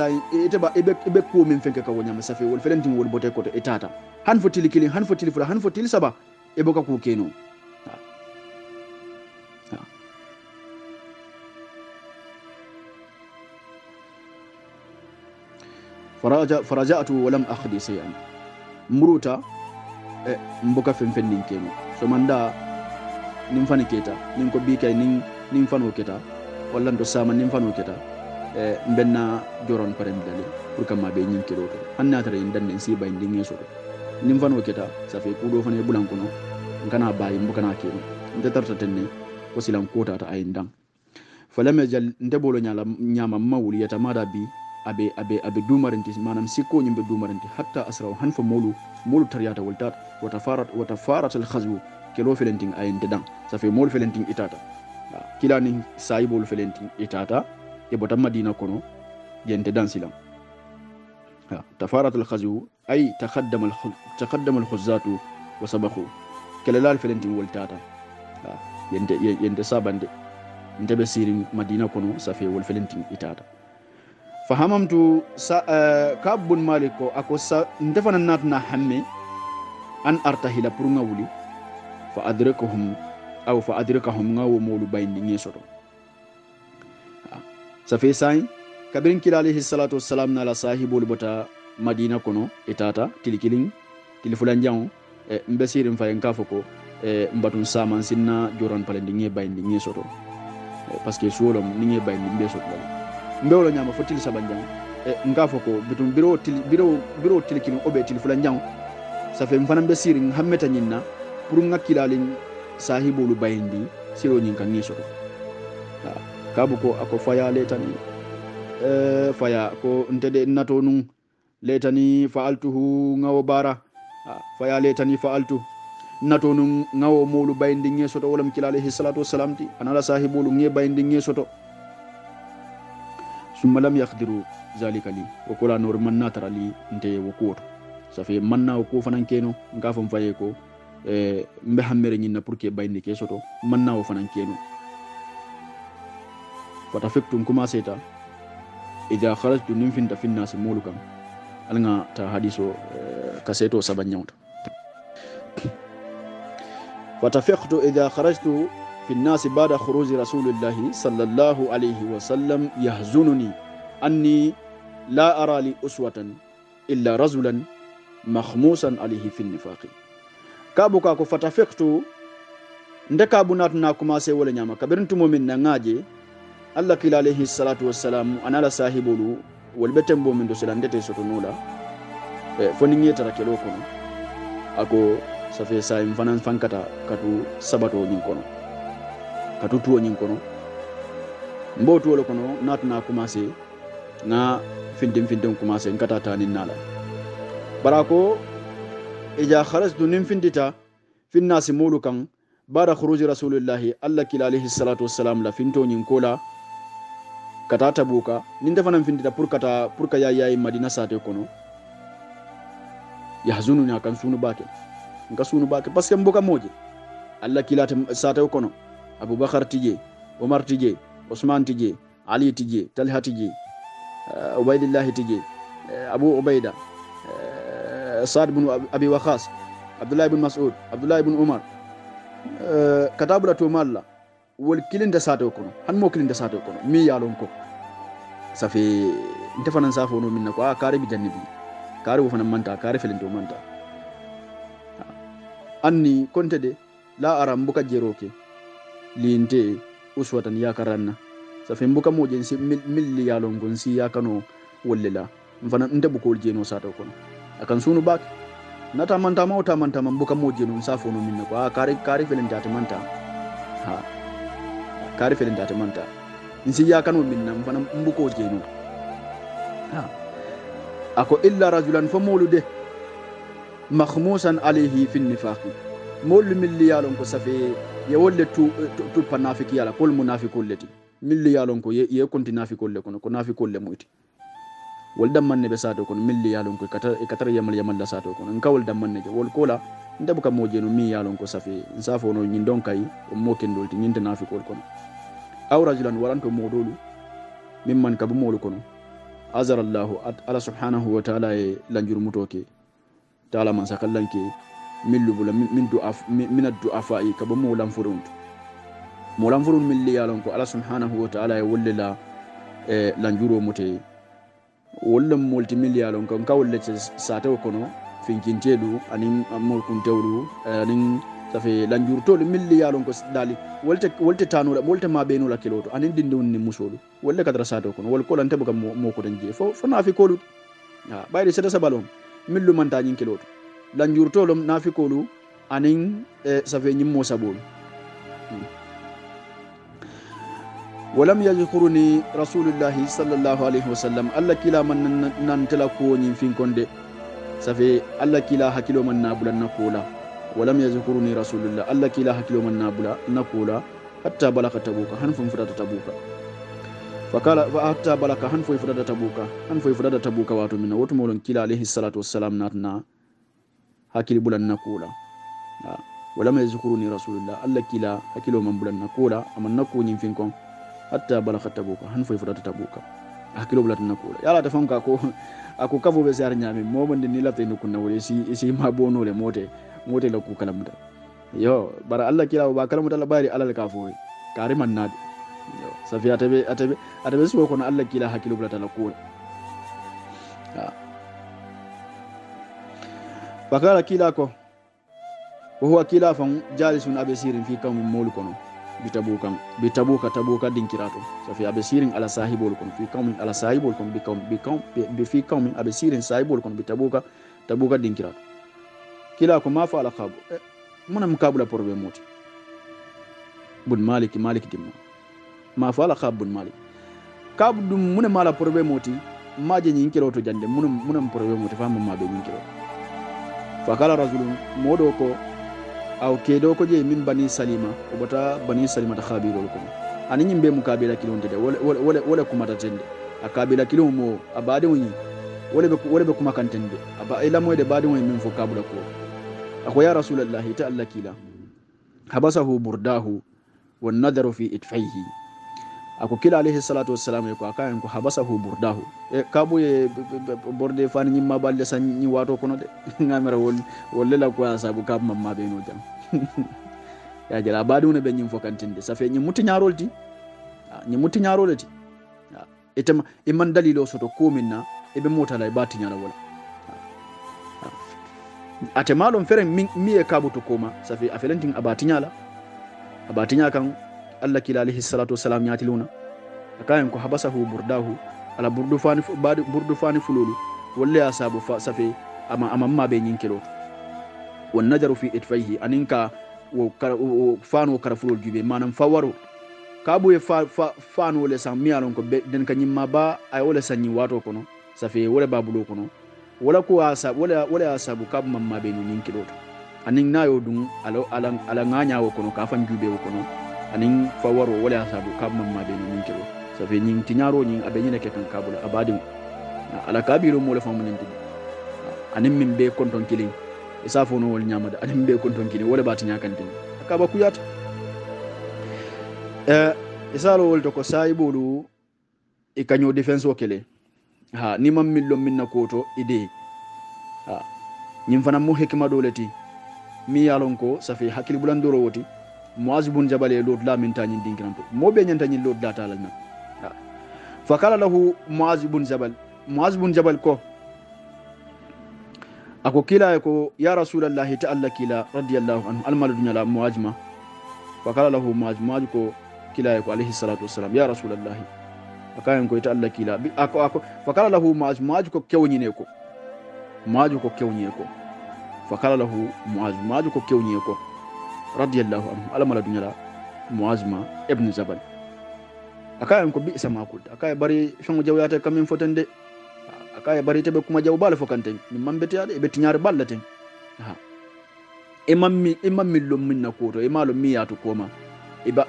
eteba ebe ko min fenke ka wonyama safe wol felentin wol bote ko etata han fo tili kilin han fo tili fula han fo tili saba e boka ko keno faraja'tu walam akhdi shay'an muruta mboka fenfendin keno so manda nim fani keta nin ko bi kay nin fano keta walla ndo sama nin fano keta mbenna joron parendale pour kama be nyin kelo to anna tare ndande si bay ndin yeso nim fano keta ça fait kudo fane bulan kono ngana bayi mboka na keno nde tarta tenne ko silan kota ta ayin dan falam yajal ndebolo nyama mawuli yatamada bi abe dumarinti manam sikko nyimbe dumarinti hatta asraw han fa molu tariyata waltat wata farat al khazwu kelo felenting ayin dedan sa fe mol felenting itata kilani sayibol felenting itata e bota madina kono yente dan silam tafarat al khazwu ay taqaddama al khuzatu wa sabaqu kelal felenting waltata yente sabande ndebe sirin madina kono sa fe wol felenting itata fahamamtu kabun maliko ako sa ndefana natna hamme an artahila pour ngawuli fa adrakahum ngawo molu bayndi ngesoto sa fe say kabirin kila alayhi salatu wassalam na la sahibul bota madina kono itata tilikilin tilifulan jaw mbesirin fayen kafoko mbatun saman sinna joran palendi nge bayndi ngesoto parce que suolom ni nge bayndi mbesoto mbewlo nyama fotil sabanjang ngafoko bitum biro tilikilin obe tilifulan jaw sa fe mfana mbesirin hammeta nyinna pour ngakkilalin sahibulu bayndi siro nyin kan ngesoto kabu ko ako faya letani faya ko ntede nato nun letani fa'altuhu ngawo bara faya letani fa'altu nato nun ngawo molu bayndi ngesoto wolam kila alayhi salatu wassalam ti anala sahibulu nge bayndi ngesoto summa lam yaqdiru zalika li wa kula nur manna tarali nte wokoto sa fe manna ko fanan keno ngafam faye ko mbe hammere nyinna pour que bayndi ke soto manna wo fanan keno fata fektum commencé ta idha kharajtu nimfinta fi nas mulukam alnga ta hadiso kaseto sabanyawta fata fektu idha kharajtu fi nas ba'da khuruj rasulillah sallallahu alayhi wa sallam yahzununi anni la ara li uswatan illa rajulan makhmusan alayhi fi nifaqi kabuka ko fata fektu ndeka bunatna commencé wala nyama kabirintu momin na ngaje Allah kila alayhi salatu wassalam anala sahibulu wal betembo min do selandete soto nula foni ngeta rakelo kono ako safe sa imfanan fankata katu sabato nyin kono katu tuo nyin kono mbotu wala kono natna commencé na findim commencé ngata tanin nala barako ija kharajtu nim findita fin nasi mulukan bada khuruji rasulillahi Allah kila alayhi salatu wassalam la finto nyin kola kata tabuka ninde fanan findita pour ka yayi madina sate kono yahzununi akan sunu bake parce que mboka moje Allah kila sate kono Abubakar tije Omar tije Osman tije Ali tije Talha tije Ubaydillah tije Abu Ubayda Sa'd ibn Abi Waqqas Abdullah ibn Mas'ud Abdullah ibn Umar katabura to malla wol kilinde sate kono han mo kilinde sate kono mi yalon ko ça fait ndefanan safo no minna ko kare bi jannibi kare wo fanan manta kare felento manta anni konte de la aram buka jeroke linte uswatan yakaranna ça fait mbuka mo jensi milli yalon gon si yakano wollela mfana ndebu ko jeno sate kono akan sunu bak nata manta mbuka mo jeno safo no minna ko kare felento manta kare felento manta nsi yakano minna mfana mbuko jeno ako illa rajulan famulude makhmusan alayhi fi nifaqi mol milli yalon ko safe ye wolle tu panafiki yala kol munafiqul lati milli yalon ko ye konti nafiqul le kono ko nafiqul le muyti wol damman ne be sato kono milli yalon ko katar yamal la sato kono ngawol damman ne wol kola ndabu kam mo jeno mi yalon ko safe nsafo no nyin don kay o mo kendolti nyinte nafiqul kono aw rajulan waranto modolu mimman kabu molu kono azara Allah ala subhanahu wa ta'ala lanjur mutoke ta'ala man sakallanke millu bula min du'af min ad-du'afa kabu molam furun milli yalon ko ala subhanahu wa ta'ala wallila lanjuro mute wallam multi milli yalon ko kawle sato kono finkintelu anin amol kuntewlu anin safe lanjurto milli yalon ko dali wolte tanula wolte mabenula kiloto anin dindon ni musolu wolle kadra sato kono wol ko lante buka mo ko danji fo nafi kolu bayri seda sabalon millu manta nyin kiloto lanjurto lom nafi kolu anin safe nyimmo sabolu walam yadhkuruni rasulullahi sallallahu alaihi wasallam alla kila man nan tela ko nyin fin konde safe alla kila hakilo man nabula nakola walam yadhkuruni rasulullah alla kila hakilo man nabula nakola hatta balaka tabuka hanfum fudata tabuka fakala fa hatta balaka hanfo fudata tabuka wato minna woto molon kila alaihi salatu wassalam natna hakili bulan nakola walam yadhkuruni rasulullah alla kila hakilo man bulan nakola aman nako nyin fin kon hatta balaka tabuka hanfo fudata tabuka hakilo bulan nakola yala tafanka ko ako kavo be sar nyami momande ni lafte no kunna wole si ma bono le mote la ku kalamuta yo bara Allah kila ba kalamuta la bari alal kafo kare mannade yo safi atabe so kono Allah kila hakilo bulata la ko bakala kila ko huwa kila fan jalisun abesirin fi kawmin mol kono bitabuka dinkirato safi abesirin ala sahibol kono fi kawmin ala sahibol kono bi fi kawmin abesirin sahibol kono bitabuka dinkirato kila ko ma fa ala qabu muna mukabula porbe moti bun maliki dimma ma fa ala qabu bun malik kabu dum muna mala porbe moti maje nyin kilo to jande muna porbe moti fa mamma be nyin kilo fa kala rajulun modo ko aw kedo ko je min bani salima o bata bani salima ta khabirol ko ani nyimbe mukabila kilonde de wala kuma ta tende akabila kilo mo abade woni wala be kuma kan tende aba ila moy de bade woni min fo kabula ko ako ya rasulullah ta'ala kila habasahu burdahu wan nadaru fi itfaihi ako kila alayhi salatu wassalam ko akayen ko habasahu burdahu kabo ye borde fani nyimma balle san nyi wato kono de ngamera wolle la ko asabu kab mamma be no jam ya jala badu ne be nyim fokantinde sa fe nyi muti nyarolti etem iman dalilo soto ko minna e be mota lay bati nyala wala ate malon fere mi e kabuto koma sa fe afelentin abati nyala kan Allah kila alayhi salatu wassalam yatiluna akayen ko habasahu burdahu ala burdu fani fululu walla asabu safi amma be nyinkelo won najaru fi itfaihi aninka fano karafulol jube manam fawaro kabu e fano le sam mialon ko den kanyimma ba ay wala sanyi wato kono safi wala babulo kono wala ko wala asabu kab mamma be nyinkelo anin nayo dum ala nganya wo kono ka fan jube wo kono anin fawaro wala asabu kab mamma be nyinkelo safi nyin tinyaro nyin abe nyine ke kan kabula abadin ala kabiro mo le famu nyinti anin min be konton kilin isafo no wol nyamada anin be konton kilin wala batinya kan tin akaba kuyata isalo wol to ko saibulu e kanyo defense o kele ni mam millo minna koto ide nyim fana mo hekima doleti mi yalon ko safi hakili bulandoro woti Muaz bun Jabal lord la min tanyin dinkiranto mo be nyanta nyin lord la talal na fakala lahu Muaz bun Jabal ko ako kila ko ya rasulullah ta'ala kila radiyallahu anhu almal dunya la muajma fakala lahu Muaz ko kila ko alayhi salatu wassalam ya rasulullah akayen ko ta'ala kila ako fakala lahu Muaz ko kewnyine ko fakala lahu Muaz ko kewnye ko radiyallahu anhu almal dunya la muajma ibn Jabal akayen ko bi sama kul akaye bari fengo jawyata kamin fotande akaye bari tebe kuma jaw bala fokante ni mambete ade be tinyar ballaten imam millo minna ko to imalo miyatu koma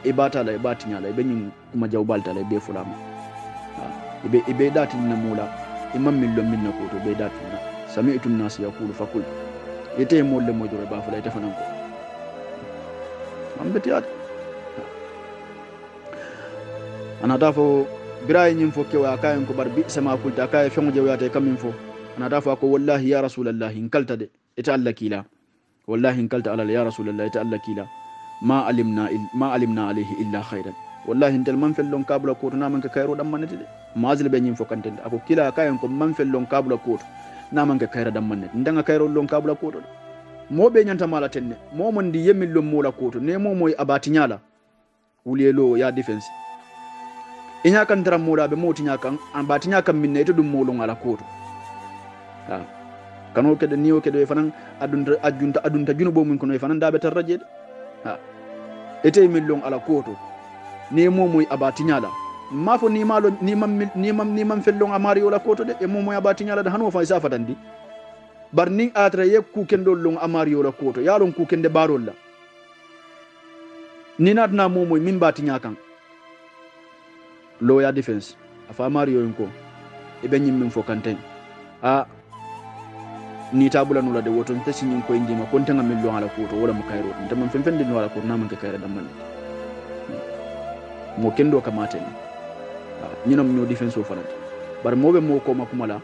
ibata la ibati nyala ibe nyin kuma jaw balta la be fulama ibe dati na mula imam millo minna ko to be dati na sami'tu an-nas yaqulu faqul yete molle modore ba fula itafanan ko mambete ade anata fo biray nyim fo kewa kayen ko barbi sama kulta kay fengo jewata kamin fo anata fo ko wallahi ya rasulullah in kalta de ita Allah kila wallahi in kalta ala ya rasulullah ita Allah kila ma alimna alayhi illa khairan wallahi intel man fellon kabula ko na man ka kayro dam manete de mazil be nyim fo kantende ako kila kayen ko man fellon kabula ko na man ka kayra dam manete ndanga kayro lon kabula ko mo be nyanta mala tenne mo mon di yemil lon mola ko ne mo moy abati nyala wulelo ya defense inya kan tara moda be moti nya kan an bati nya kan minne to dum molon ala koto kano kede niyo kede fanan adunta junubo mun kono fanan dabe tarraje ete millon ala koto ne momoy abatinyala mafo ni malo ni mam fellon amari wala koto de e momoy abatinyala da hano fa isa fatandi barning atra ye ku kendol long amari wala koto yalon ku kende barol la ni nadna momoy min batinya kan lawyer defense afa amari yo ko e be nyim min fo kanten a ni tabula nula de woton tasi nyin ko indima kon tanga min lo ala koto wala mo kayro ndam fen fen de no ala ko naman ka kayra dam man mo kendo kamate ni ñinam ñoo defense o fanati bar mobe mo ko makumala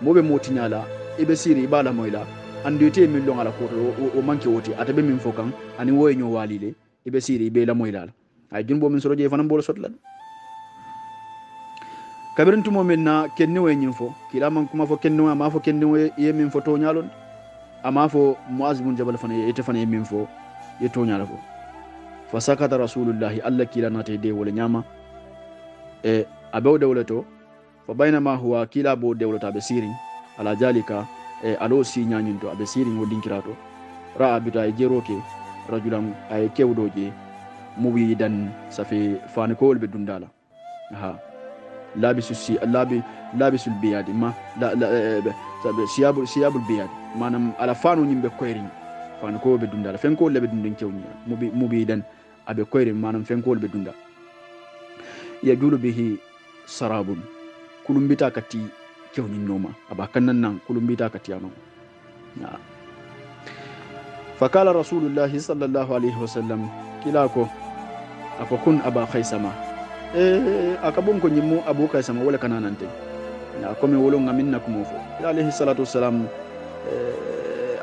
mobe mo tinyala ibe siri ibala moyla andi te min long ala ko o manki woti atabe min fokan ani woy ñoo walile ibe siri ibe la moyla ay junbo min soro je fanam bolo sotla kabirin tumo min na kenni way ñin fo kila man kuma fo kenni ma fo kenni way ye min fo to ñalon ama fo muaz bin jabal fana ye te fana ye min fo ye to ñala fo fa sakata rasulullahi alla kila nate de wala ñama e abew dawlato fa baynama huwa kila bo dawlata be sirin ala jalika e alo si ñañinto abe sirin wo dinkirato ra abita e jeroke rajulan ay kewdoje muwidan safi fani ko be dundala ha labisul biyadi ma siyabul biyadi manam ala fanu nyimbe koyrin fani ko be dundala fen ko lebe dundin kewnya mubidan abe koyrin manam fen ko be dunda yadulu bihi sarabun kulumbita kati kewni noma aba kannan nan kulumbita kati ano fakala rasulullahi sallallahu alaihi wasallam kilako afakun aba khaisama akabon ko nyimmo abu khaisama wala kananante na komi wolo ngaminna ko mofo alayhi salatu wassalam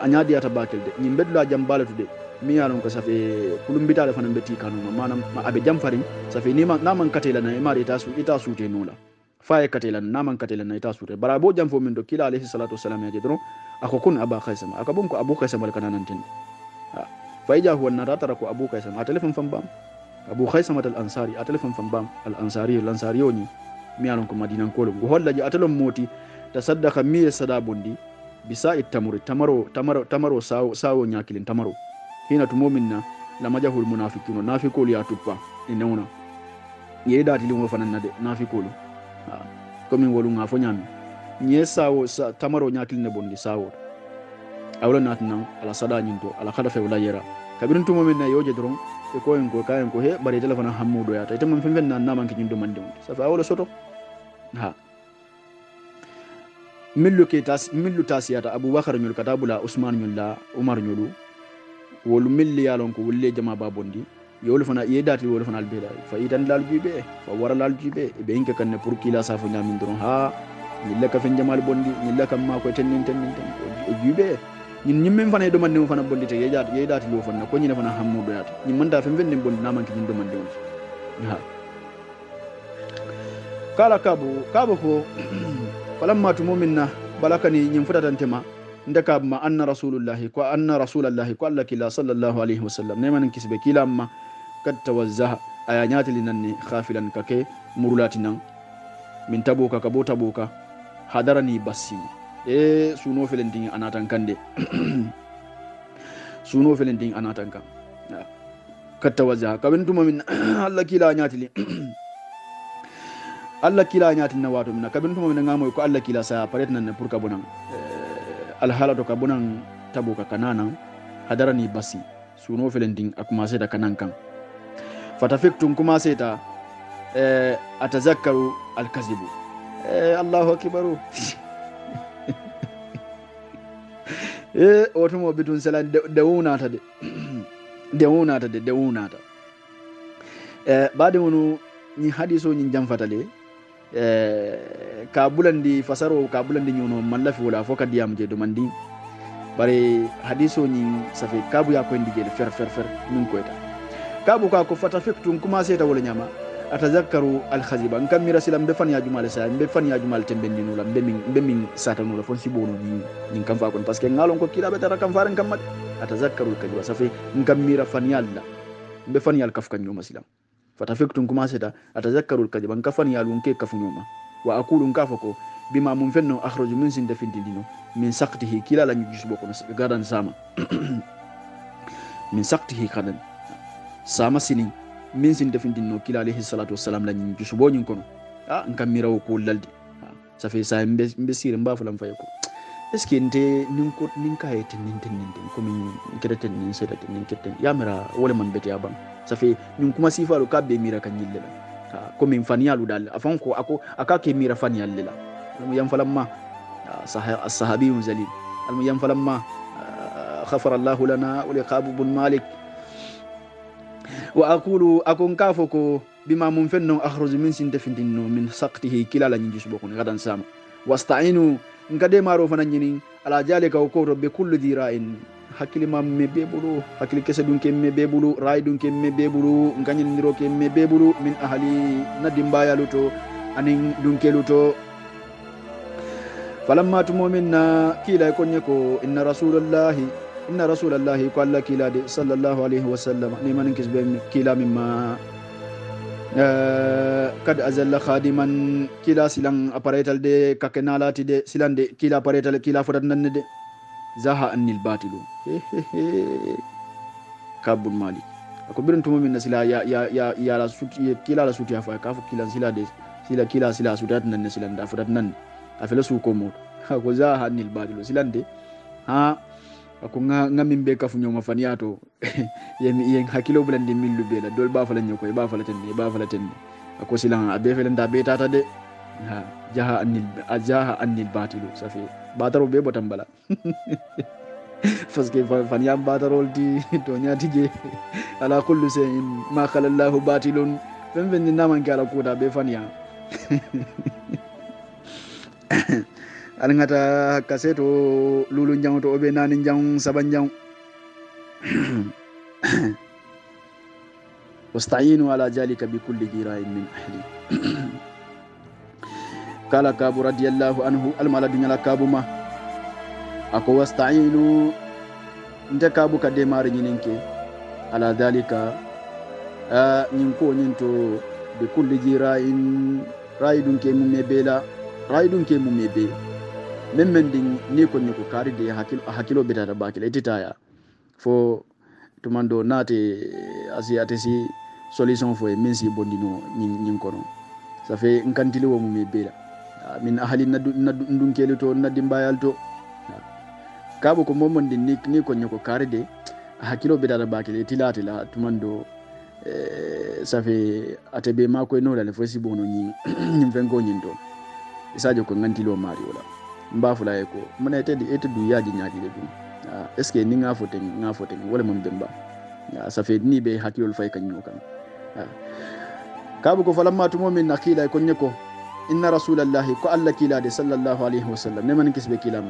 anyadi ata bakelde nyimbedla jambalatu de mi yaron ko safe kulumbita da fanan beti kanuma manam abe jamfarin safe ni naman katela na imari ita sute nula faye katela naman katela na ita sute barabo jamfo min do kila alayhi salatu wassalam ya jedro akokun aba khaisama akabon ko abu khaisama wala kananante faija huwa natara ko abu khaisama telefon fambam abu khaisama al-ansari telefon fambam al-ansari yoni mi yaron ko madinan kolo go hollaji atelon moti tasaddaqa mi sadabundi bisa'i tamaro sawo nyakilin tamaro hina tumominna la majahul munafiqun nafiqul ya tuppa inawna yeda tilimo fananna de nafiqul komi wolu nga fo nyami nye sawo tamaro nyakilin bondi sawo awla natnan ala sada nyinto ala khada fe wala yera kabirin tumominna yoje dron e ko en ko kayen ko he bari telefona hammudo ya tay man femben nan naman ki nyindo mande sa fa wala soto ha millu tasiyata abubakar nyul katabula usman nyulla umar nyulu wolu milli yalon ko wolle jama babondi yolu fana yedati wolu fana albeda fa idan lal jube fa wara lal jube be inka kanne pour kila safu nyamin don ha nyilla ka fen jamal bondi nyilla kam ma ko tenin ko jube ñin ñimmen fana do man fana bondi te yedati lo fana ko ñina fana hammudo yata ñim manda fen fen bondi naman ki do man de ha kala kabo ko falamma tumuminna balakani ñim futatantema ndaka ma anna rasulullahi ko Allah kila sallallahu alaihi wasallam ne man kisbe kila amma kad tawazzaha aya nyati linanni khafilan kake murulatinan min tabuka kabotabuka hadarani bassi suno felendin anatan kande suno felendin anatan kan kad tawazzaha kabintuma min Allah kila nyati Allah kila nyati na wato mina kabintuma min ngamo ko Allah kila sa paretna ne pour kabunan alhalato kabunan tabuka kanana hadarani basi suno felending akuma seta kanan kan fatafiktum kuma seta atazakkaru alkazibu Allahu akbar otumo bitun salan dewunata bade wonu ni hadiso ni jamfatale kabulandi fasaro kabulandi ñono mallafi wala foka diyam je do mandi bare hadiso ni safi kabu ya ko ndige fer min ko eta kabu ka ko fata fiktum commencé ta wala nyama atazakkaru al khaziba ngam mira silam be fan ya jumal sa be fan ya jumal tembendi nula be min satanu la fon sibono ni kam fa kon parce que ngalon ko kila be tara kam faran kam mat atazakkaru al khaziba safi ngam mira fan yalla be fan yal kaf kan ñoma silam fatafiktum commencé ta atazakkaru al khaziba ngam fan yalun ke kafu ñoma wa aqulu ngafako bima mum fenno akhraju min sin defindino min saqtihi kila la ñu gis boko no gadan sama min saqtihi kadan sama sini min sin defindinno kila alayhi salatu wassalam la ñin jusubo ñin kono nkam mirawo ko laldi ça fait ça mbe sire mba fulam fay ko est ce que nte nin kayete nin ko min kedeten nin sedate nin keten yamira wala man beti abam ça fait ñun kuma sifalo kabbe mira kan yille la ko min faniyalu dal afan ko aka ke mira faniyal la mu yam falamma sahabi zalil al yam falamma غفر الله لنا ولقاب بن مالك وأقول أكون كافوكو بما منفنو أخرج من سندفندنو من سقطه كلا لن يجيش بكون غدا سام واستعينوا نكدي معروف نني على ذلك وكور بكل ذي راء hakili ma mebe bulu hakili kese dun ke mebe bulu rai dun ke mebe bulu ngani ndiro ke mebe bulu min ahli nadimbaya luto anin dun ke luto falamma tumominna kila konye ko inna rasulallahi qalla kila de sallallahu alaihi wasallam ni manin kisbe kila mimma kad azalla khadiman kila silang apparetal de kakenalati de silande kila apparetal kila fodat nanne de zaha annil batilu kabun malik ako birin tumominna sila ya la suti kila la suti afa kafu kila sila de kila sudat nanne silanda fodat nanne afela su ko mo ko zaha annil batilu silande ako ngamin be kafu nyoma faniato yen hakilo bulande millu bela dol ba fala nyoko ba fala tenne ako silan abe felanda be tata de jaha annil batilu safi bataro be botam bala parce que faniyam batarol di to nyati je ala kullu shay'in ma khala Allah batilun ben naman kala kuda be faniya alngata kaseto lulu njang to obe nani njang saban njang wasta'inu ala jalika bi kulli jira'in min ahli kala kabu radiyallahu anhu almala dunya kabuma ako wasta'inu nte kabu kade mari nyinenke ala dalika nyinko nyinto bi kulli jira'in raidun ke mumebe memmen din ni ko nyuko kari de hakilo betata bakile titaya fo tumando nate asiate si solution fo mensi bondino nyin kono ça fait nkantili wo mumbe bela min ahali nadun kele to nadim bayal to kabo ko momon din ni ko nyuko kari de hakilo betata bakile tilate la tumando ça fait atebe mako no la fo si bono nyin vengo nyin to isajo ko ngantilo mari wala mbafula eko mona tedi etudu yaji nyaji de dum est ce que ni nga foten wala mom demba ça fait ni be hakilol fay kan ñokan kabu ko falamma tumo min nakila ko nyeko inna rasulallahi ko alla kila de sallallahu alaihi wasallam ne man kisbe kilam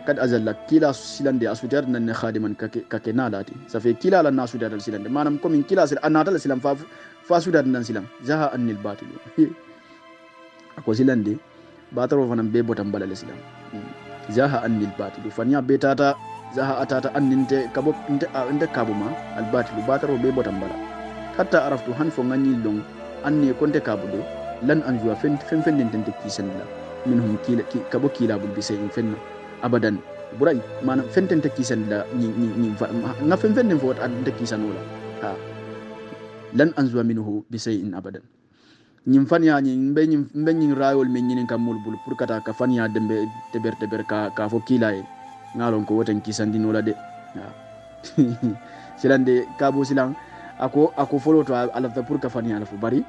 kad azalla kila silande asujar nan ne khadiman kake nalati ça fait kila la nasudar silande manam ko min kila sil anata silam fa sudar nan silam jaha annil batil ko silande bataro fanam be botam balal islam zaha annil batilu fanya betata zaha atata anninte kabo inte kabuma al batilu bataro be botam bala hatta araftu han fo ngani long anni konte kabude lan anjua fen den tente kisandla minhum kila kabo kila bul bi sayin fenna abadan buray manam fen tente kisandla ni nga fen den fo at tente kisanola lan anjua minhu bi sayin abadan ñim fanya mbe ñin rayol men ñinin kam mul bul pour kata ka fanya dembe teber ka fo kilay ngalon ko woten kisandino la de silande kabo silang ako folo to alafta pour ka fanya la fu bari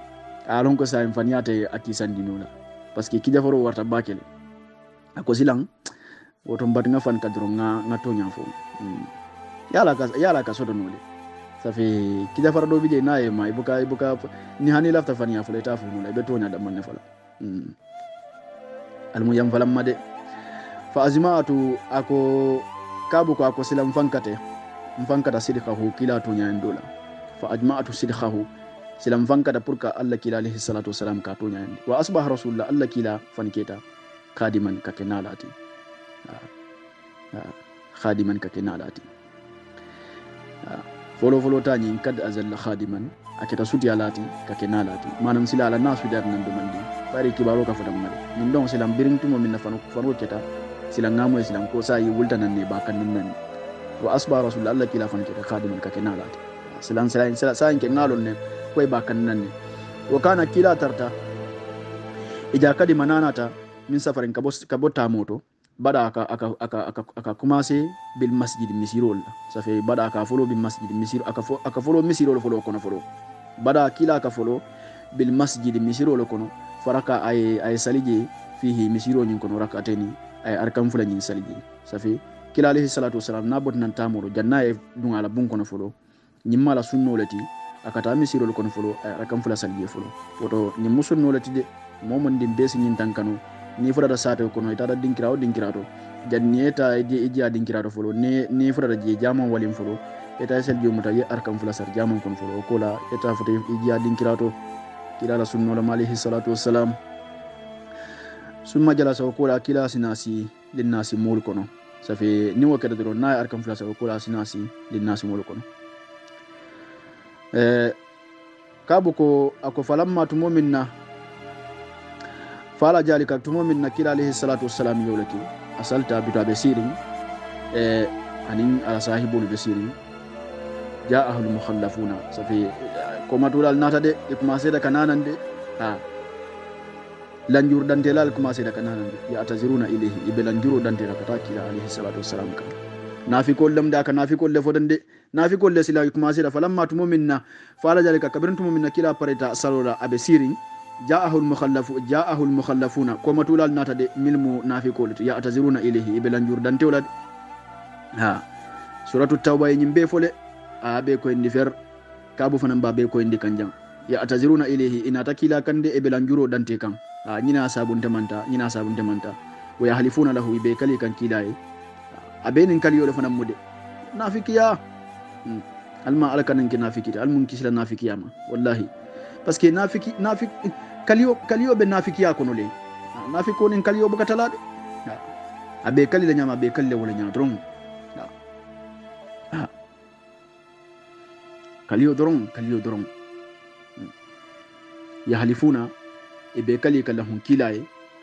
alon ko sa fanya te akisandino la parce que kija foro warta bakele ako silang woto mbat nga fan kadro nga to nya fo yala ka sodo nole ça fait kija fara do bije nae mai buka ni hani lafta fanya fo leta fu no be to nya da man ne fala almu yam falam made fa azimatu ako kabu ko ako silam fankata sidqahu kila to nya ndola fa ajma'atu sidqahu silam fankata purka alla kila alayhi salatu wasalam ka to nya wa asbah rasulullah alla kila fanketa khadiman ka kenalati khadiman ka kenalati folo tani kad azalla khadiman akita suti alati ka kenalati manam sila ala nasu dar nan do mandi bari kibaro ka fadam mari min don silam birin tumo min nafanu faro keta silang ngamo silam ko sa yi wulta nan ne ba kan nan wa asba rasul allah kila fan keta khadiman ka kenalati silan sa ke ngalon ne koy ba kan nan ne wa kana kila tarta ija kadi mananata min safarin kabota moto bada aka commencé bil masjid misirol ça fait bada aka folo bil masjid misir aka folo misirol folo kono folo bada kila aka folo bil masjid misirol kono faraka ay salije fihi misiro nyin kono rakateni ay arkam fula nyin salije ça fait kila alayhi salatu wassalam nabot nan tamoro janna e dungala bun kono folo nyimma la sunnolati akata misirol kono folo ay arkam fula salije folo woto nyim musunnolati de momon dim besi nyin tankano ni furata sate kono itada dinkirato janniyeta iji dinkirato folo ni furata je jamon walim folo eta sel jomuta ye arkam fula sar jamon kono folo kola eta futa iji dinkirato kila la sunnola alayhi salatu wassalam summa jala sa kola kila sinasi linnasi mul kono ça fait ni wakata do na arkam fula sa kola sinasi linnasi mul kono kabu ko ako falamma tumominna fala jalika tumominna kila alayhi salatu wassalam yawlaki asalta bitabe sirin anin ala sahibul basirin ja'ahul mukhallafuna ça fait koma tulal nata de commencer da kananan de lanjur dantelal commencer da kananan de ya ataziruna ilayhi ibe lanjuro dantela kata kila alayhi salatu wassalam ka nafikol lam da ka nafikol le fodande nafikol le sila commencer da falamma tumominna fala jalika kabrin tumominna kila pareta salola abe sirin ja'ahul mukhallafuna koma tulal nata de milmu nafikol ya ataziruna ilayhi ibe lanjur dantewla suratu tauba nyimbe fole abe ko indi fer kabu fanan babe ko indi kanjang ya ataziruna ilayhi inata kila kande e belanjuro dante kan nyina sabunte manta wa yahlifuna lahu be kali kan kilaye abenin kali yole fanan mude nafikiya alma alkanan ki nafikita almun kisla nafikiya ma wallahi parce que nafiki kaliyo be nafikiya kono le nafiko nin kaliyo bukatalade abe kali la nyama be kali wala nyadron kaliyo doron ya halifuna e be kali kala hon kilaye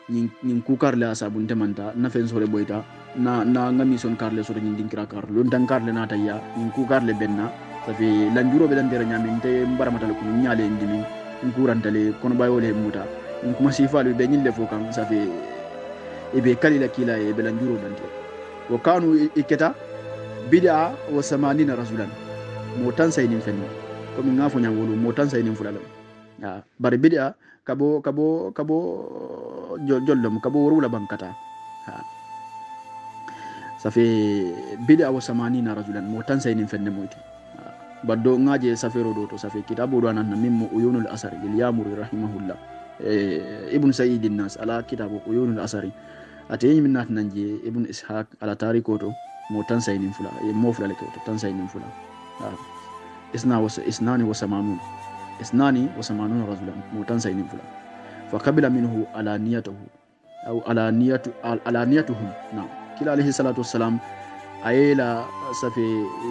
nyin ku karle asabun temanta na fen sore boyta na ngami son karle sore nyin dinkira karle lon tan karle na tayya nyin ku karle benna ça fait lanjuro be dan dere nyami te mbaramatal ko nyaale ndimi ngurantale kono bayole muta kuma sifalu be nyin le fokan ça fait e be kali la kilaye be lanjuro dante wa kanu iketa bid'a wa 80 rasulan motan saynin fenni ko min ngafo nyangolu motan saynin fulala bari bid'a kabo jollom kabo wurula bankata ça fait bid'a wa 80 rajulan motan saynin fenni moyti baddo ngaje safero do to ça fait kitabu do anan mimmu uyunul asari lil yamuri rahimahullah ibn sa'id an-nas ala kitabu uyunul asari atayni minnat nanje ibn ishaq ala tarikoto motan saynin fula mo fulale ko tan saynin fula اثنان وثمانون رجلا موتان سينين فلا فقبل منه علانيتهم نعم كلا عليه الصلاة والسلام أيلا سفي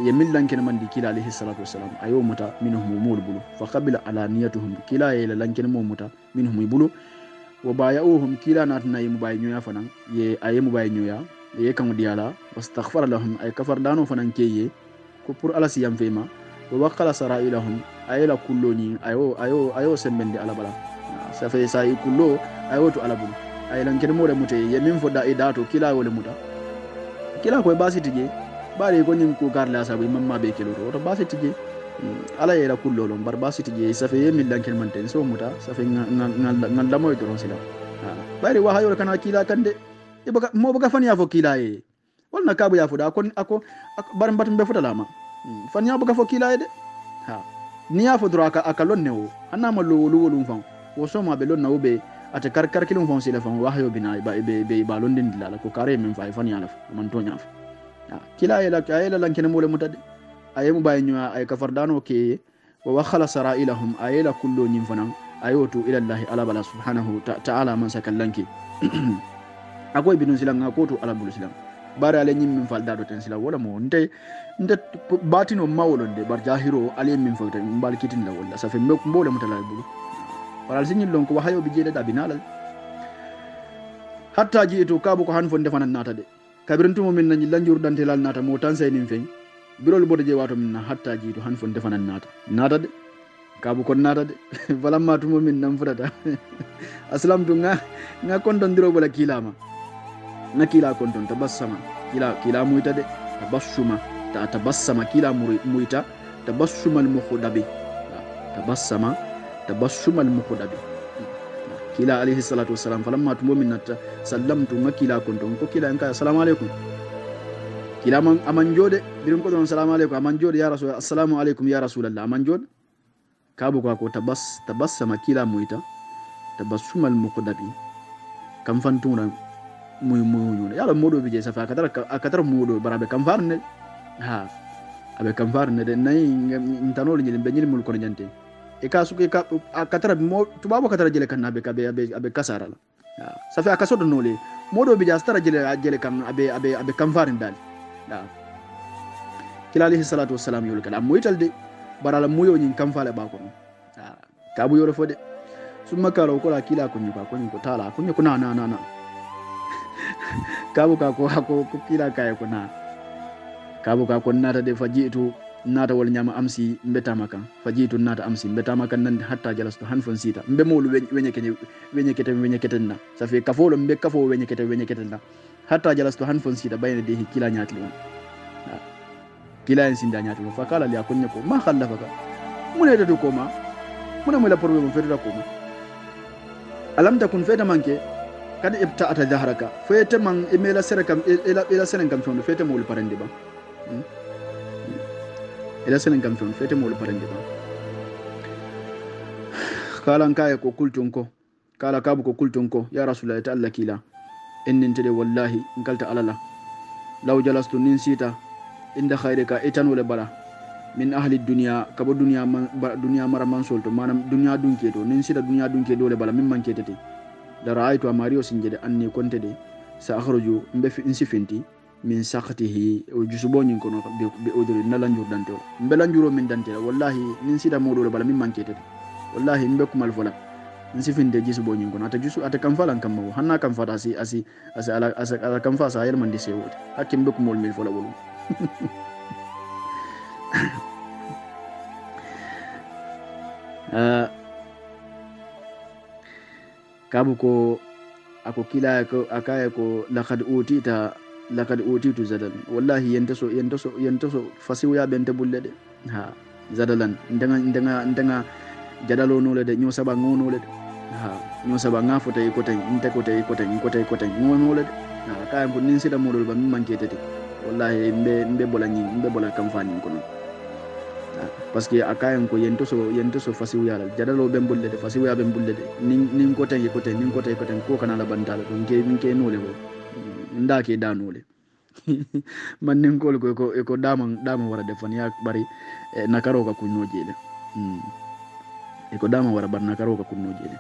يملن كن من دي كلا عليه الصلاة والسلام أيو متى منهم مول بلو فقبل علانيتهم كلا أيلا لن كن متى منهم بلو وبايعوهم كلا ناتنا يمباينيا فنان أي مباينيا يكم ديالا واستغفر لهم أي كفر دانو فنان كيه كبر على سيام فيما ووكل سرائلهم ayela kullo ni ayo sembende ala bala ça fait ça kullo ayo to ala bulu aylan ken mo le mute yemin fo da idato kila wole muta kila ko basi tije bare ko nyim ko garla sabu mamma be kelo to basi tije ala yela kullo lon bar basi tije ça fait yemin lan ken manten so muta ça fait ngal la moy to sila bare wa hayo kana kila kande ibaka mo baka fani afo kila e wonna kabu ya fuda ako bar mbatum be futa lama fani ya baka fo kila e de niya fodro aka lonne o anama lowolum fan wo soma be lonna obe ate kar kilum fan sila fan wahyo bina be ba londen dilala ko kare men fay fan yala man to nyaaf kila ayela lankene mole mutade ayemu bayñu ay kafardano ke wa wakhala sarailahum ayela kullu nyim fanan ayotu ila allah ala bala subhanahu ta'ala man sakallanki akoy binun silang ngakotu ala bulu silang bare ale nyim min falda do ten sila wala mo nte batino mawlonde bar jahiro ale min fawta mbal kitin la wala sa fe mbole mutala bulu waral sinyil lon ko wahayo bi jede da binalal hatta jiito kabo ko han fonde fanan nata de kabirantumo min nani lanjur dantelal nata mo tan saynin fen birol bodo je wato min hatta jiitu han fon defanan nata de kabu kon nata de falamma tumo min nam furata aslam tu nga konton diro bola kilama na kila konton tabassama kila muita de tabassama kila muita tabassuma al mukhdabi tabassuma al mukhdabi kila alayhi salatu wassalam falamma tumo min natta sallamtu nga kila konton ko kila en ka assalamu alaikum kila man amanjode birum ko don assalamu alaikum amanjode ya rasul assalamu alaikum ya rasulullah amanjode kabu ko tabassama kila muita tabassuma al mukhdabi kam fantuna muy yala modo bi je safa akatara modo barabe kam farne ha abe kam farne de nay ntanol nyil be nyil mul ko nyante e ka suke ka akatara mo tubabo katara jele kan abe kasara la ha safa akasodo nole modo bi je astara jele kan abe kam farne dal da kila alayhi salatu wassalam yul kala moytal de barala muyo nyin kam fale ba ko ha kabu yoro fode summa kala ko la kila ko ko tala ko na kabu ka ko kila kay ko na kabu ka ko nata de fajitu nata wal nyama amsi mbeta makan fajitu nata amsi mbeta makan nan hatta jalastu hanfon sita mbe molu wenye kete na safi kafolo mbe kafo wenye kete na hatta jalastu hanfon sita bayna de kila nyatli on kila en sinda nyatli fa kala li akonya ko ma khallafaka mune de ko ma mune la problème fete ko ma alam takun fete manke kada ibta'ata dhahraka fete man imela serekam ila senen kam fondo fete mol parande ba ila senen kam fondo fete mol parande ba kala kay ko kultunko kala kabu ko kultunko ya rasulullah ta'ala kila ennin tede wallahi ngalta alala law jalastu nin sita inda khairika itan wala bala min ahli dunya kabo dunya mara man solto manam dunya dunke to nin sita dunya dunke dole bala min man ketete da ra'aytu amario sinjede anni konte de sa akhruju mbe fi insifinti min saqatihi o jusubo nyin kono be odori nalanjur dante mbe lanjuro min dante wallahi nin sida modo bala min mankete wallahi mbe kumal fola insifinde jusubo nyin kono ata kam falan kam mo hanna kam fata asi ala kam fa sa yerman di sewoti hakim mbe kumol mil fola wolu kabu ko ako kila ko akaya ko laqad utitu zadan wallahi yantaso fasiw ya bente bullede ha zadalan ndanga jadalo no lede nyo saba ngono lede ha nyo saba ngafo tay ko tay inte ko tay ngono lede ha kaya ko nin sida modol ba mi manke tete wallahi mbe bola kam fani ko non parce que akayen ko yentoso fasiw yala jadalo bembulle de fasiw ya bembulle de nin ko tan ko kana la bandala ko min ke nole ko ndake danole man nin ko dama wara defan ya bari nakaro ka kunnojele ko dama wara bar nakaro ka kunnojele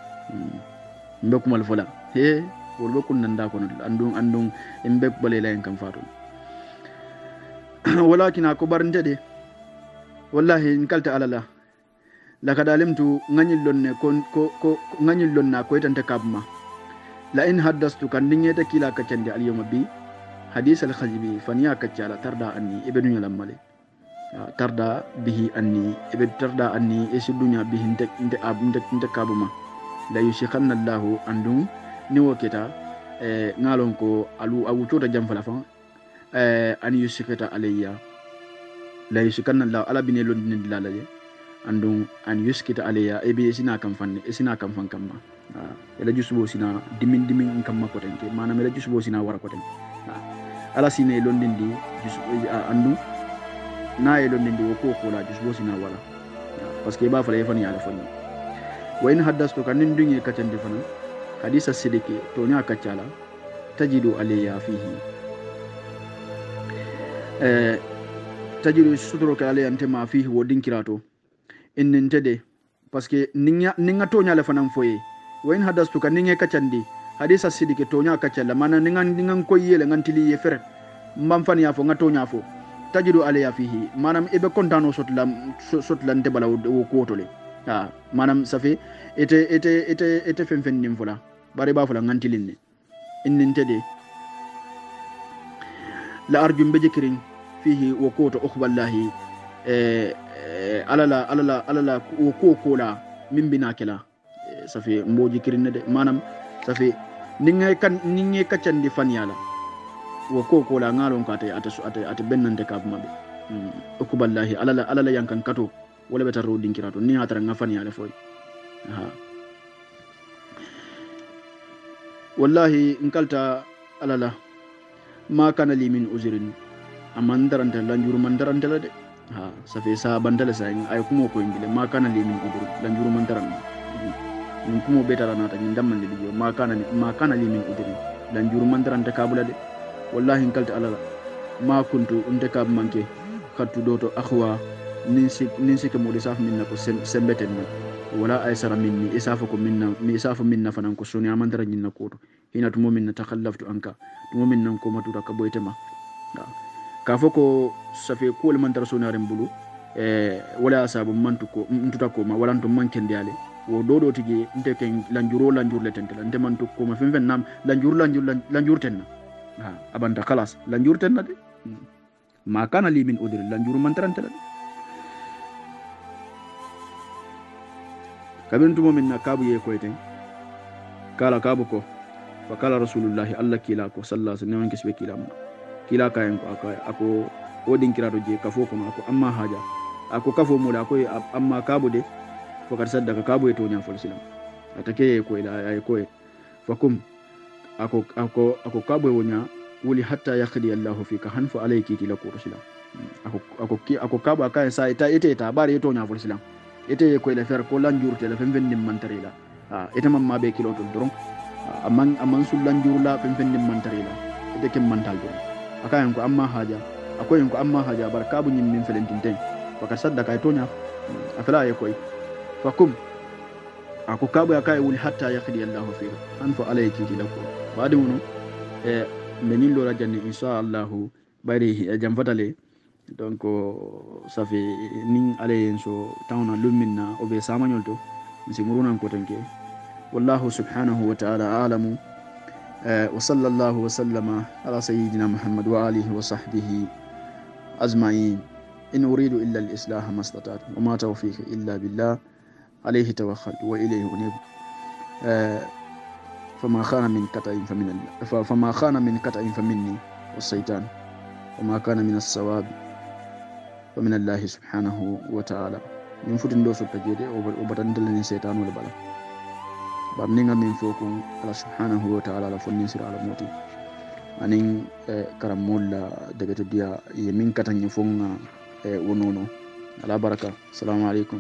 mbe kumal fola he wolbe kunnan da ko andung mbe balela en kam fatu walakin ko barnde de wallahi nkalta alala laqad alimtu nganyil lonne ko nganyil lonna ko tante kabma la in haddastu kan dingeta kila ka cande al yawma bi hadith al khazibi faniya ka cala tarda anni ibnu yalamale tarda bihi anni ibn tarda anni esi dunya bihi inte kabuma la yushikhanna allah andum ni woketa ngalon ko awu tota jam fala fa an yushikata alayya la yushkanna Allah ala bine londin dilalaje andum an yuskita alayya e be sina kam fanne e sina kam fan kamma ela jusubo sina dimin kamma ko tanke manam ela jusubo sina wara ko tanke ala sine londin di jusubo andum na e londin di ko la jusubo sina wara parce que ba fala e fan yala fanni wa in haddastu kan nin dunye katande fana hadisa sidiki to nya kacala tajidu alayya fihi tajiru suturo ka ale antema fihi wodin kirato innin tede parce que ninga tonya le fanan foye wayin hadastu kan ninge kacandi hadisa sidike tonya kacalla mana ningan ko yele ngantili ye fere mbam fan ya fo ngatonya fo tajiru ale ya fihi manam ebe kontano sotlam te bala wo kotole manam safi ete femfen nim fola bare ba fola ngantilinne innin tede la arjum be jekirin fihi wo koto ukhballahi alala wo kola min bina kela safi mboji kirinde de manam safi ninge kaccandi fanyala wo kola ngalon kate ate bennante kab mabe ukhballahi alala yankan kato wala beta ro dinkirato ni hatara ngafanyala foy wallahi nkalta alala ma kana li min uzrin amandaranta lanjuru mandaranta la de ça fait ça bandale sa ay kumo ko ngile ma kana li min uzrin lanjuru mandaranta min kumo betala nata min dammande dijo ma kana li min uzrin lanjuru mandaranta kabula de wallahi nkalta alala ma kuntu unte kab manke khattu doto akhwa ninsi ke modi saf minna ko sembeten na wala ay sara minni isafa ko minna mi isafa minna fanan ko soni amandara nyinna koto hina to momin takhallaftu anka to momin nan ko matuta ka boytema ka foko safe ko le mandara sonaren bulu wala sabu mantu ko ntuta ko ma wala to manken diale wo dodo tigi nte ken lanjuro lanjurle tentela nte mantu ko ma femfen nam lanjur tenna abanta khalas lanjur tenna de ma kana li min udri lanjuru mantarantela kabin tumo min na kabu ye koyten kala kabu ko fa kala rasulullahi allah kila ko sallallahu alaihi wasallam kisbe kila mo kila kayen ko ako wodin kirato je kafo ko ako amma haja ako kafo mo da ko amma kabu de fo kar sadaka kabu e to nya fol silam atake ko ila ay ko fakum ako kabu wonya wuli hatta yaqdi allah fika hanfu alayki kila ko silam ako kabu akaye sa ita bari to nya fol silam ite ko ila fer ko lanjurte la femfendim mantarila ite mamma be kilo to doron amman sul lanjurla femfendim mantarila ite kem mantal doron akayen ko amma haja akoyen ko amma haja barkabu nyim min felentin ten faka sadaka itonya afala yakoy fakum ako kabu akaye wuli hatta yaqdi allah fika anfa alayki tilako badi wono menin lo rajanni insha allah bari jam fatale donc ça fait nin ale so tawna lumina o be samanyol to misi murunan ko tanke wallahu subhanahu wa ta'ala a'lamu wa sallallahu wa sallama ala sayyidina muhammad wa alihi wa sahbihi ajma'in in uridu illa al-islah ma istata'tu wa ma tawfiqi illa billah alayhi tawakkaltu wa ilayhi unib فما خان من قطع فمني والشيطان وما كان من الصواب ومن الله سبحانه وتعالى من فتن دو سبتجيدي وبتندلني شيطان ولا بلا بام نيغا من فوكم الله سبحانه وتعالى لا فني سر على موتي انين كرام مولا دغت ديا يمين كاتاني فونغا ونونو على بركه السلام عليكم